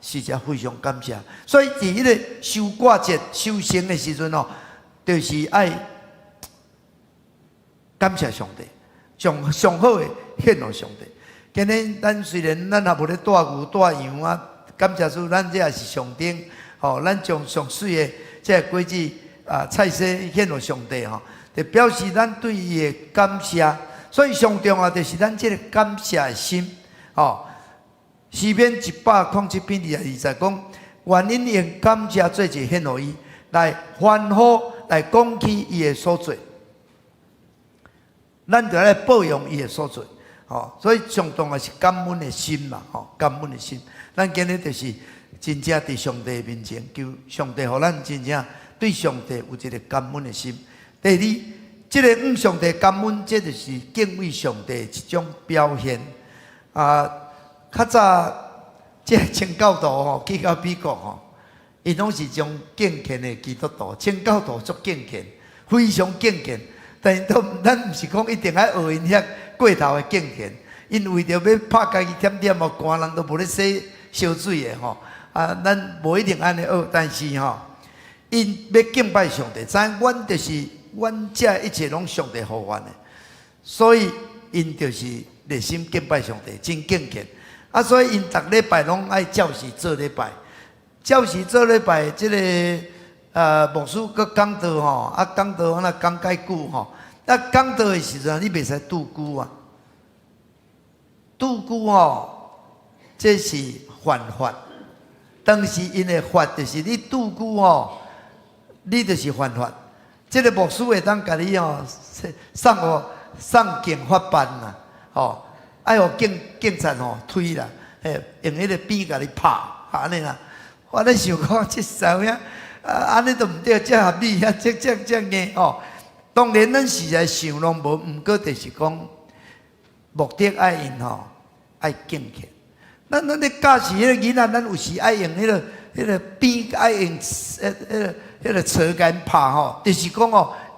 是只非常感谢。所以伫迄个收割节、收成的时阵吼，就是爱感谢上帝，上好的献给上帝。今日咱虽然咱也无咧带牛带羊啊，感谢主，咱这也是上顶，吼，咱将上水的这果子菜色献给上帝吼，就表示咱对伊的感谢。所以上重要就是咱这个感谢的心，吼。诗篇107篇220讲，愿因用感谢做一献给伊，来欢呼，来讲起伊的所做。咱就来保养伊的所做，所以上重要是感恩的心嘛，感恩的心。咱今日就是真正伫上帝面前求上帝，互咱真正对上帝有一个感恩的心。第二，这个向上帝感恩，这就是敬畏上帝一种表现。较早这清教徒去到美国因拢是种敬虔的基督徒，清教徒足敬虔，非常敬虔。但是咱毋是讲一定爱学因遐过头的敬虔，因为着要拍家己点点寒人都无咧洗烧水的咱无一定安尼学，但是因要敬拜上帝，知影阮就是阮遮一切拢上帝互阮的，所以因就是热心敬拜上帝，真敬虔。所以因逐礼拜拢爱照时做礼拜，照时做礼拜，这个牧师佮讲道讲道安那讲介久讲道的时阵，你袂使拄久啊，拄久这是犯法。当时因的法就是你拄久你就是犯法。这个牧师会当甲你送警法办啦，爱互警察推啦，用迄个鞭甲你拍，安尼啦。我咧想讲，这啥物安尼都毋对，这合理啊，这硬当然，咱实在想拢无，毋过就是讲目的爱因爱敬虔。咱咧教示迄个囡仔，咱有时爱用迄个鞭，爱用迄个尺甲因拍就是讲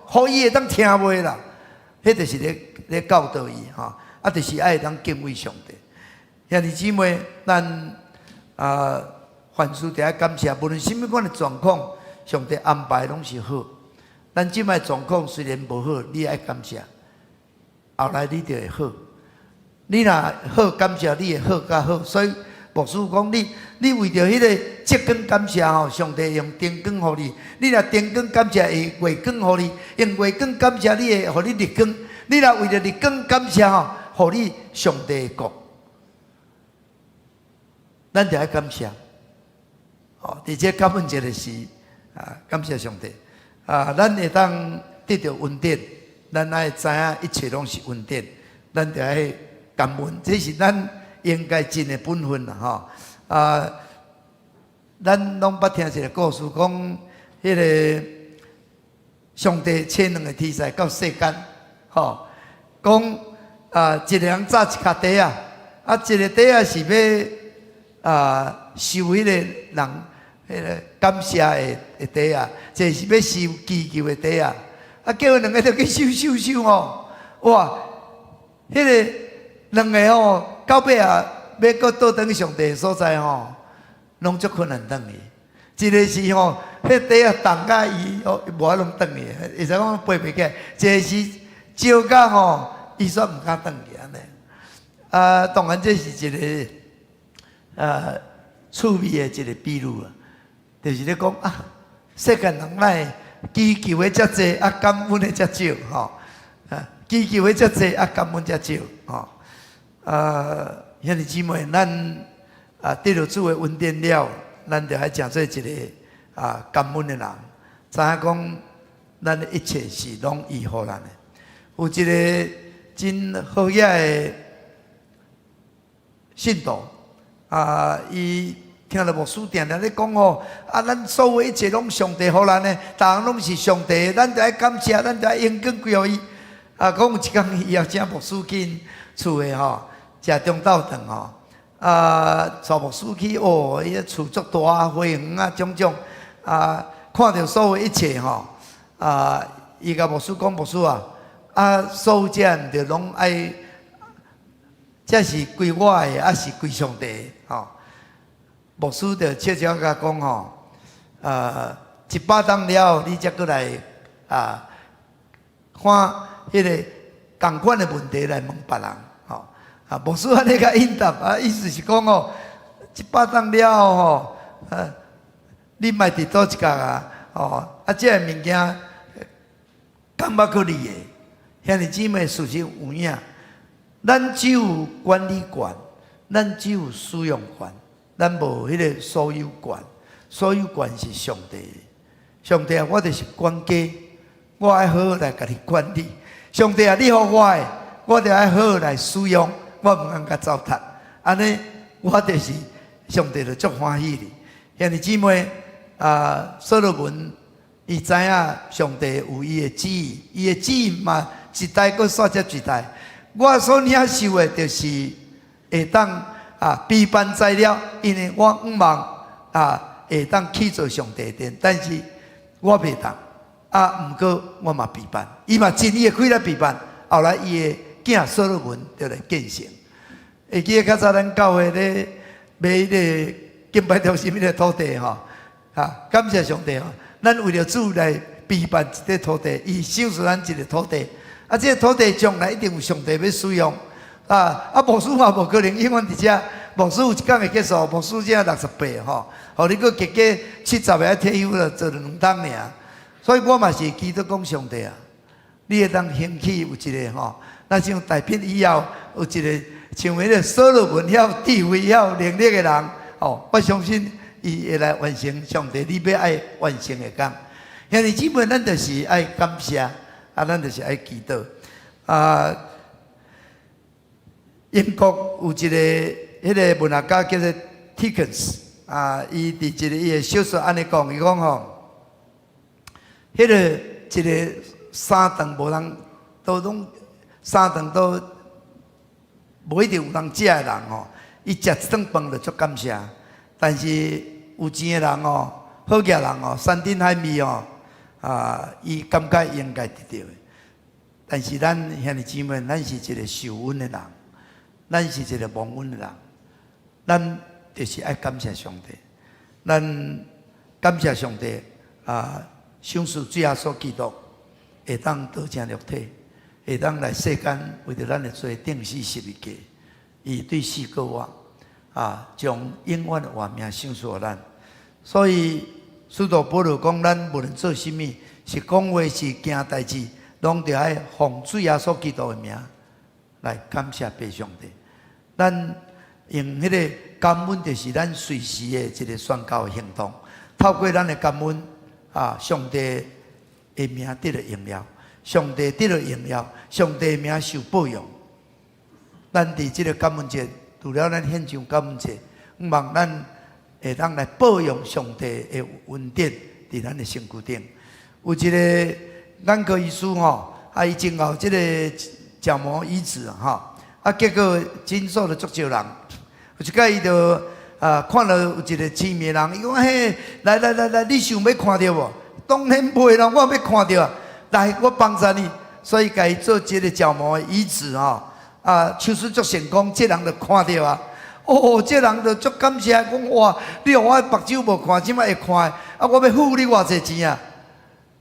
互伊会当听话啦。迄就是咧教导伊就是爱当敬畏上帝。兄弟姊妹，咱凡事得爱感谢，无论什么款的状况，上帝安排拢是好。咱即摆状况虽然无好，你爱感谢，后来你就会好。你若好感谢，你会好较好。所以牧师讲，你为着迄个节光感谢上帝用灯光互你；你若灯光感谢，会月光互你；用月光感谢，你会互你日光。你若为着日光感谢互你上帝的国，咱就爱感谢。伫这感恩节的时感谢上帝。咱会当得到恩典，咱爱知影一切拢是恩典，咱就爱感恩，这是咱应该尽的本分啦咱拢捌听一个故事，讲迄个上帝请两个天使到世间，讲一个人扎一脚地一个地是要收迄个人。迄个感谢的地就是要收祈求的地叫两个就去收哇！迄个两个到尾要搁倒转去上帝的所在拢足困难转去。一个是迄地重甲伊无法通转去，会使讲飞袂起来；一个是招甲伊煞毋敢转去安尼。当然这是一个趣味的一个比喻啊，就是咧讲啊，世间人来祈求的遮济，啊感恩的遮少吼，祈求的遮济，啊感恩遮少吼。兄弟姊妹，咱得到主的恩典了，咱就要诚做一个感恩的人，知影讲咱的一切是拢依乎咱的。有一个真好野的信徒伊听了牧师定定咧讲吼，咱所有一切拢上帝互咱的，逐项拢是上帝的，咱就要感谢，咱就要用功归互伊。讲有一天伊也请牧师进厝的吼。食中昼顿吼，带牧师去伊个厝足大，花园种种，看到所有一切吼，伊甲牧师讲，牧师所有这毋着拢爱，这是归我的，还是归上帝的吼？牧师就悄悄甲讲吼，100当了，你才过来看迄个共款的问题来问别人。牧师安尼甲应答，意思是讲哦，100当了吼，你莫伫倒一角这个物件感觉可你的，兄弟姊妹，事实有影，咱只有管理权，咱只有使用权，咱无迄个所有权，所有权是上帝的。上帝我就是管家，我爱好好来甲你管理。上帝你互我的，我就爱好好来使用。我毋通甲糟蹋，安尼我就是上帝就足欢喜哩。兄弟姊妹，所罗门伊知影上帝有伊的旨意，伊的旨意嘛一代搁煞接一代。我所领受的，就是会当批判材料，因为我毋望会当去做上帝殿，但是我袂当毋过我嘛批判，伊嘛尽伊的开来批判，后来伊的囝所罗门就来建成。会记得较早咱教会咧买迄个敬拜中心迄个土地吼，感谢上帝吼，咱为了主来批判一块土地，伊赏赐咱一个土地，这个土地将来一定有上帝要使用。牧师嘛无可能永远伫遮，牧师有一天会结束，牧师只68吼，互你搁加70个退休了，做2档尔。所以我嘛是祈祷讲上帝你会当兴起有一个吼，那像大片以后有一个像迄个所罗门遐智慧、遐能力的人，我相信伊会来完成上帝你要爱完成的工。兄弟姊妹，咱就是爱感谢，咱就是爱祈祷。英国有一个迄个文学家叫做 Dickens， 伊伫一个伊的小说安尼讲，伊讲吼，迄个一个3顿无人都拢3顿都无一定有人食的人吼，伊食一顿饭就足感谢。但是有钱的人好业人山珍海味伊感觉应该得到的。但是咱兄弟姊妹，咱是一个受恩的人，咱是一个蒙恩的人，咱就是爱感谢上帝。咱感谢上帝赏赐主耶稣基督会当道成肉体，会当来世间为着咱的罪定死十字架，伊对死过活将永远的活命赏赐予咱。所以使徒保罗讲，咱无论做甚物，是讲话是行代志，拢着爱奉主耶稣基督的名来感谢爸上帝。咱用迄个感恩，就是咱随时的一个宣告行动。透过咱的感恩上帝的名得了荣耀，上帝得了荣耀，上帝的名受保佑。咱伫这个感恩节，除了咱献上感恩节，希望咱会当来保佑上帝的恩典伫咱的身躯顶。有一个眼科医师伊前后这个角膜移植结果诊所就足少人。有一摆伊就看到有一个痴迷人，伊讲嘿，来，你想要看到无？当然袂啦，我要看到来，我帮助你。所以甲伊做这个角膜移植手术足成功，这人就看到这人就足感谢，讲哇，你互我目睭无看，即摆会看我要付你偌济钱啊？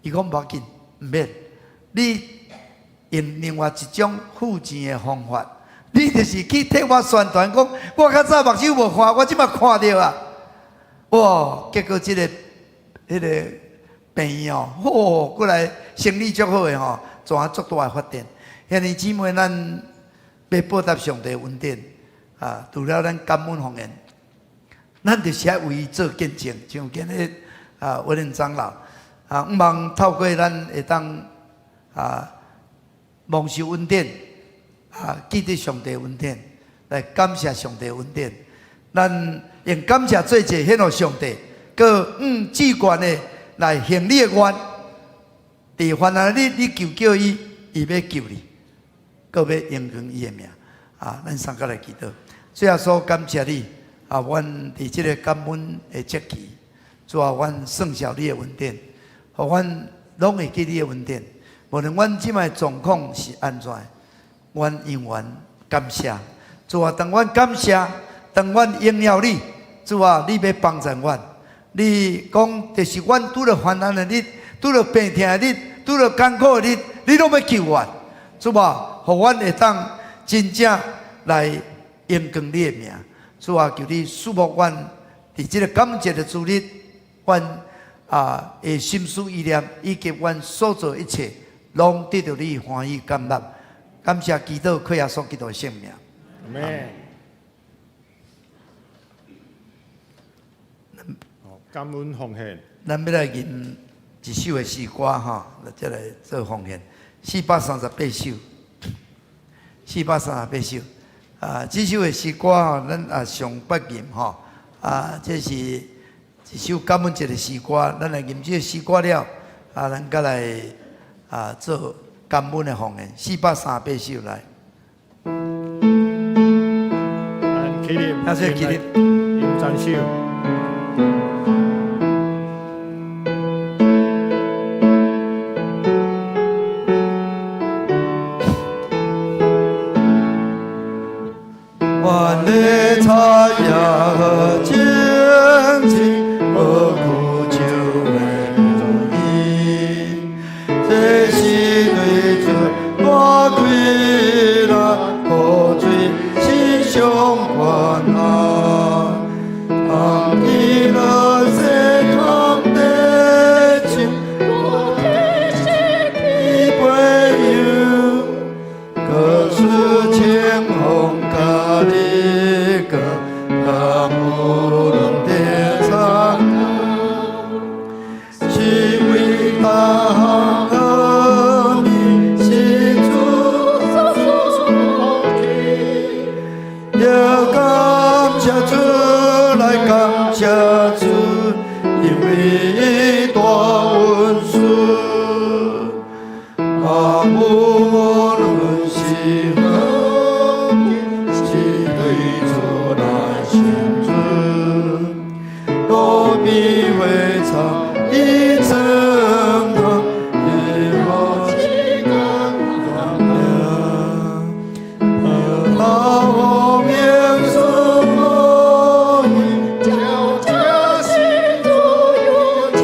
伊讲无要紧，毋免，你用另外一种付钱的方法，你就是去替我宣传，讲我较早目睭无看，我即马看到啊！哇！结果即个迄个病院哦，过来生意足好诶吼，怎足大诶发展？兄弟姊妹，咱要报答上帝恩典啊！除了咱感恩奉献，咱就是要为伊做见证，像今日啊，威廉长老啊，毋望透过咱会当啊蒙受恩典。啊！记得上帝恩典，来感谢上帝恩典。咱用感谢做者献予上帝，佮主管的来行你的愿。伫患难日，你求叫伊，伊要救你，佮要应允伊的命。啊！咱三个来祈祷。最后所感谢你啊！阮伫即个感恩的节期，主啊，阮算小你的恩典，互阮拢会记你的恩典。无论阮即摆状况是安怎。阮永远感谢主啊！当阮感谢，当阮荣耀你，主啊！你要帮助阮。你讲，就是阮拄着患难的日，拄着病痛的日，拄着艰苦的日，你拢要救阮。主啊，互阮会当真正来应光你的名。主啊，求你赐福阮伫即个感谢的主日，阮的心思意念以及阮所做一切，拢得到你欢喜甘乐。感谢祈祷，靠耶稣基督的圣名。阿门。好，感恩奉献。咱要来吟一首的诗歌哈，再来做奉献。438首，438首。啊，这首的诗歌吼，咱上捌吟吼。这是一首感恩节的诗歌，咱来吟这个诗歌了。咱再来做。感恩的奉献，438首来。起立，那是起立，吟赞首。万里插呀和荆棘，何苦求为容易？这是对主我归来，何罪心胸宽啊！当你了谁扛得起？我的心已归有，可是前红咖喱个，他无论的长高，是为大和你心中所听，要感谢主来感谢主，因为大恩赐。无论是何年，是对主来献主，都必会唱一整堂，也我几个光亮，大红颜色魔影，叫家心中有情，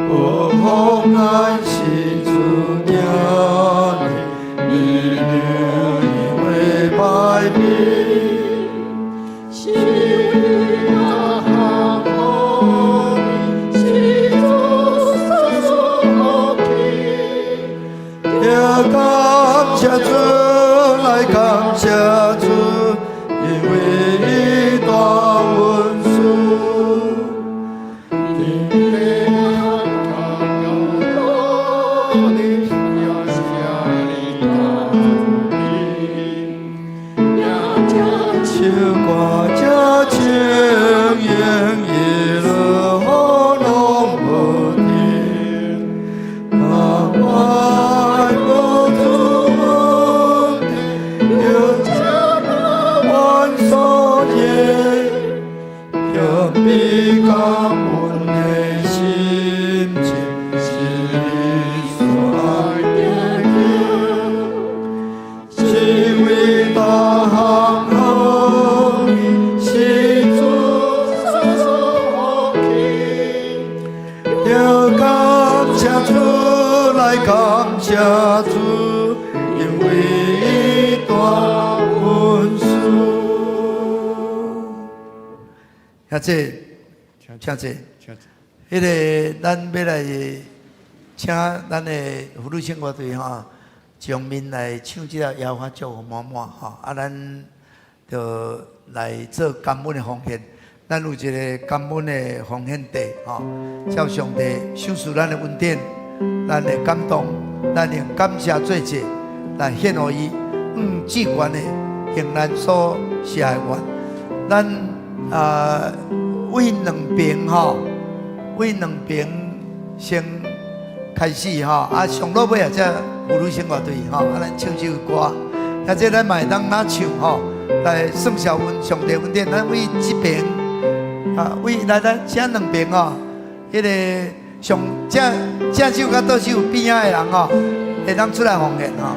我红爱心。百病，是为大好命，是主所听。要感谢主，来感谢主，因为大恩赐。秋瓜家情言一乐好龙不停，爱不足梦有家的万所言，有比刚我内心情，是你所爱的人，是为大行。来感谢主，因为大较这，请这，迄个咱要来请咱的福禄星乐队哈，将面来唱这个摇花祝福满满哈，啊，咱就来做感恩的奉献。咱有一个感恩的奉献地哈，照上帝赏赐咱的恩典，咱的感动，咱用感谢做节来献予伊。志愿的行咱所写的愿，咱为两边哈，为两边先开始哈，啊上落尾啊，这福禄星乐队哈，啊咱唱首歌，或者咱嘛会当拿唱哈，来算小恩上帝恩典，咱为这边啊，为来请两边哦，迄个上这首甲倒首边仔的人哦，会当出来奉献哈。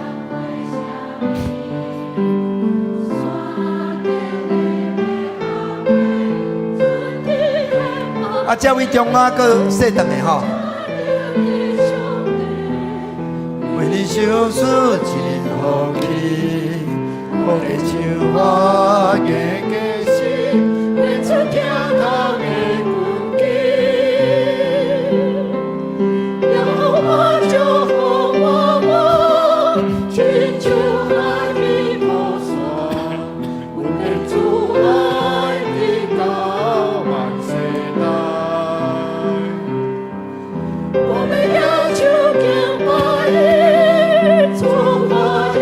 啊，这位中啊，搁说长的吼。为你受死真福气，福气像我家家心，变出疼痛的根基。让我祝福我，亲像海边波沙，稳定主爱的高万世代。我们要求敬拜你，从我的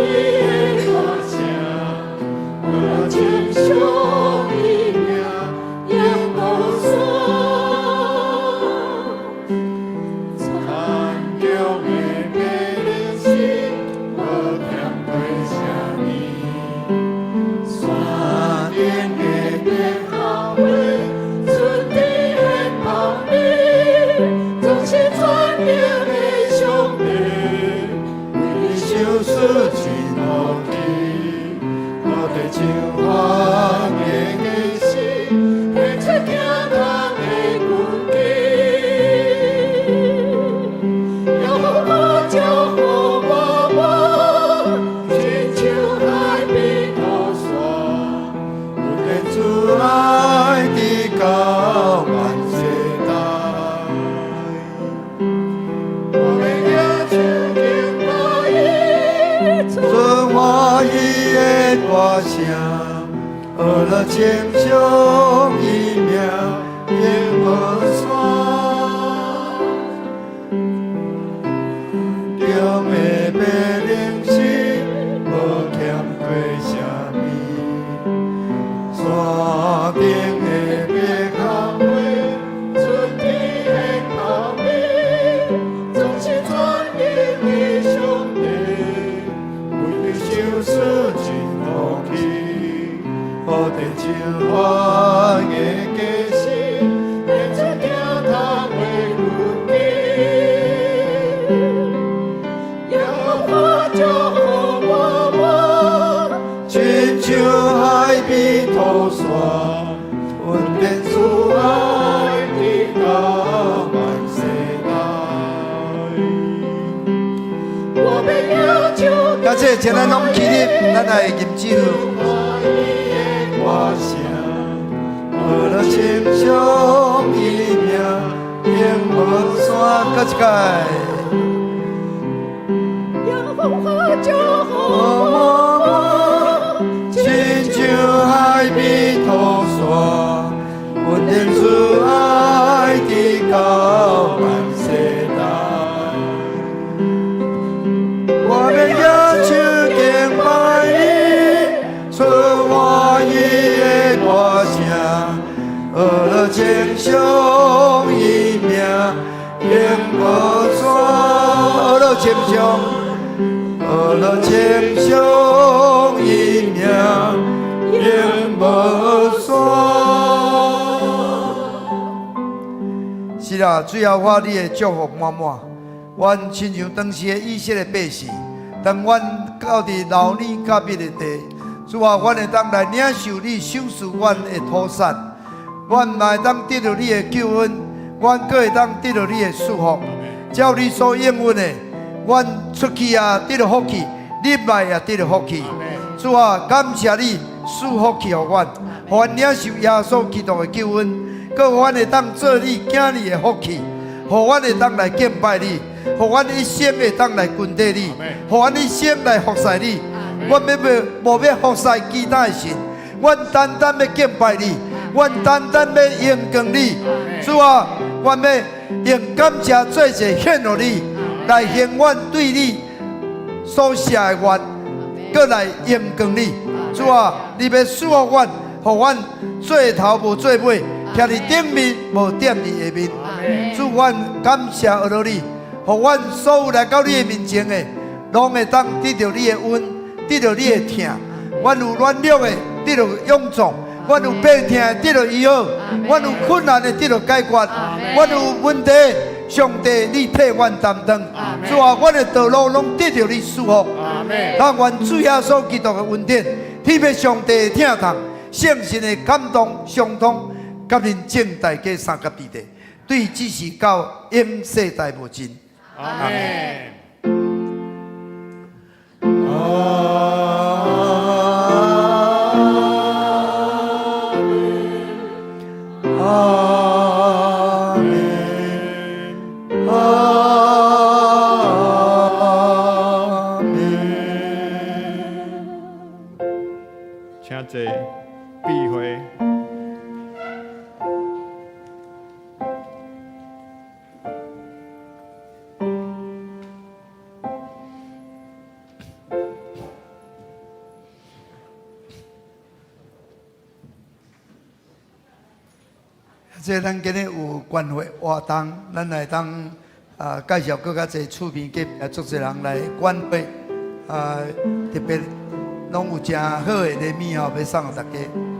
歌声，我亲像一名烟波沙，残留的美丽心，我添对什么？山顶的变好美，春天的泡米，总是传明的兄弟，为你受死真福气，我的情话家家心，变出疼痛的根基。让我祝福我，亲像海边土沙，稳定主爱的高万世代。我们要求敬拜伊，存活伊的歌声，学了情伤一命也无山。中的白灵心，无欠对什么。山顶的白合花，春天的泡米，总是传明的兄弟，为你受死真福气，我的情话家家心，变出疼痛的根基。让我祝福我，亲像海边土沙，稳定主爱的高万世代。我们要求感谢前咱拢起立，咱来吟这歌声，学了情伤一命，永无山。搁一届。我祝福我，亲像海边土沙，稳定主爱的高万世代。我们要求敬拜你，存活伊的歌声，学了情伤一命，永无山。学了情伤。学了情伤一命，永无山。是啦，最后我你的祝福满满。阮亲像当时的以色列百姓，当阮到伫老年甲别的地，主啊，阮会当来领受你赏赐阮的土产，阮嘛会当得到你的救恩，阮阁会当得到你的祝福。照你所应允的。阮出去啊，得到福气；入来也得到福气。主啊，感谢你赐福气予阮，互阮领受耶稣基督的救恩。各阮会当做你囝儿的福气，互阮会当来敬拜你，互阮一生会当来尊敬你，互阮一生来服侍你。阮无要服侍其他的神，阮单单要敬拜你，阮单单要荣光你。主啊，阮要用感谢做一献予你，来献阮对你所写的愿，搁来荣光你。主啊，你要赐福阮，互阮做头无做尾，徛伫顶面无踮伫下面。主，阮感谢阿罗你，互阮所有来到你的面前的，拢会当得到你的恩，得到你的疼。阮有软弱的，得到勇壮；阮有病痛的，得到医好；阮有困难的，得到解决；阮有问题，上帝你替阮担当。主啊，阮的道路拢得到你祝福。让阮主耶稣基督的恩典，天父上帝的疼痛，圣神的感动相通，甲恁正大家三甲地地，对只是到永世代无尽。阿门。请坐，闭会。这咱今日有关会活动，咱来当介绍更较侪厝边给足侪人来关会，特别拢有真好的礼物哦，要送给大家。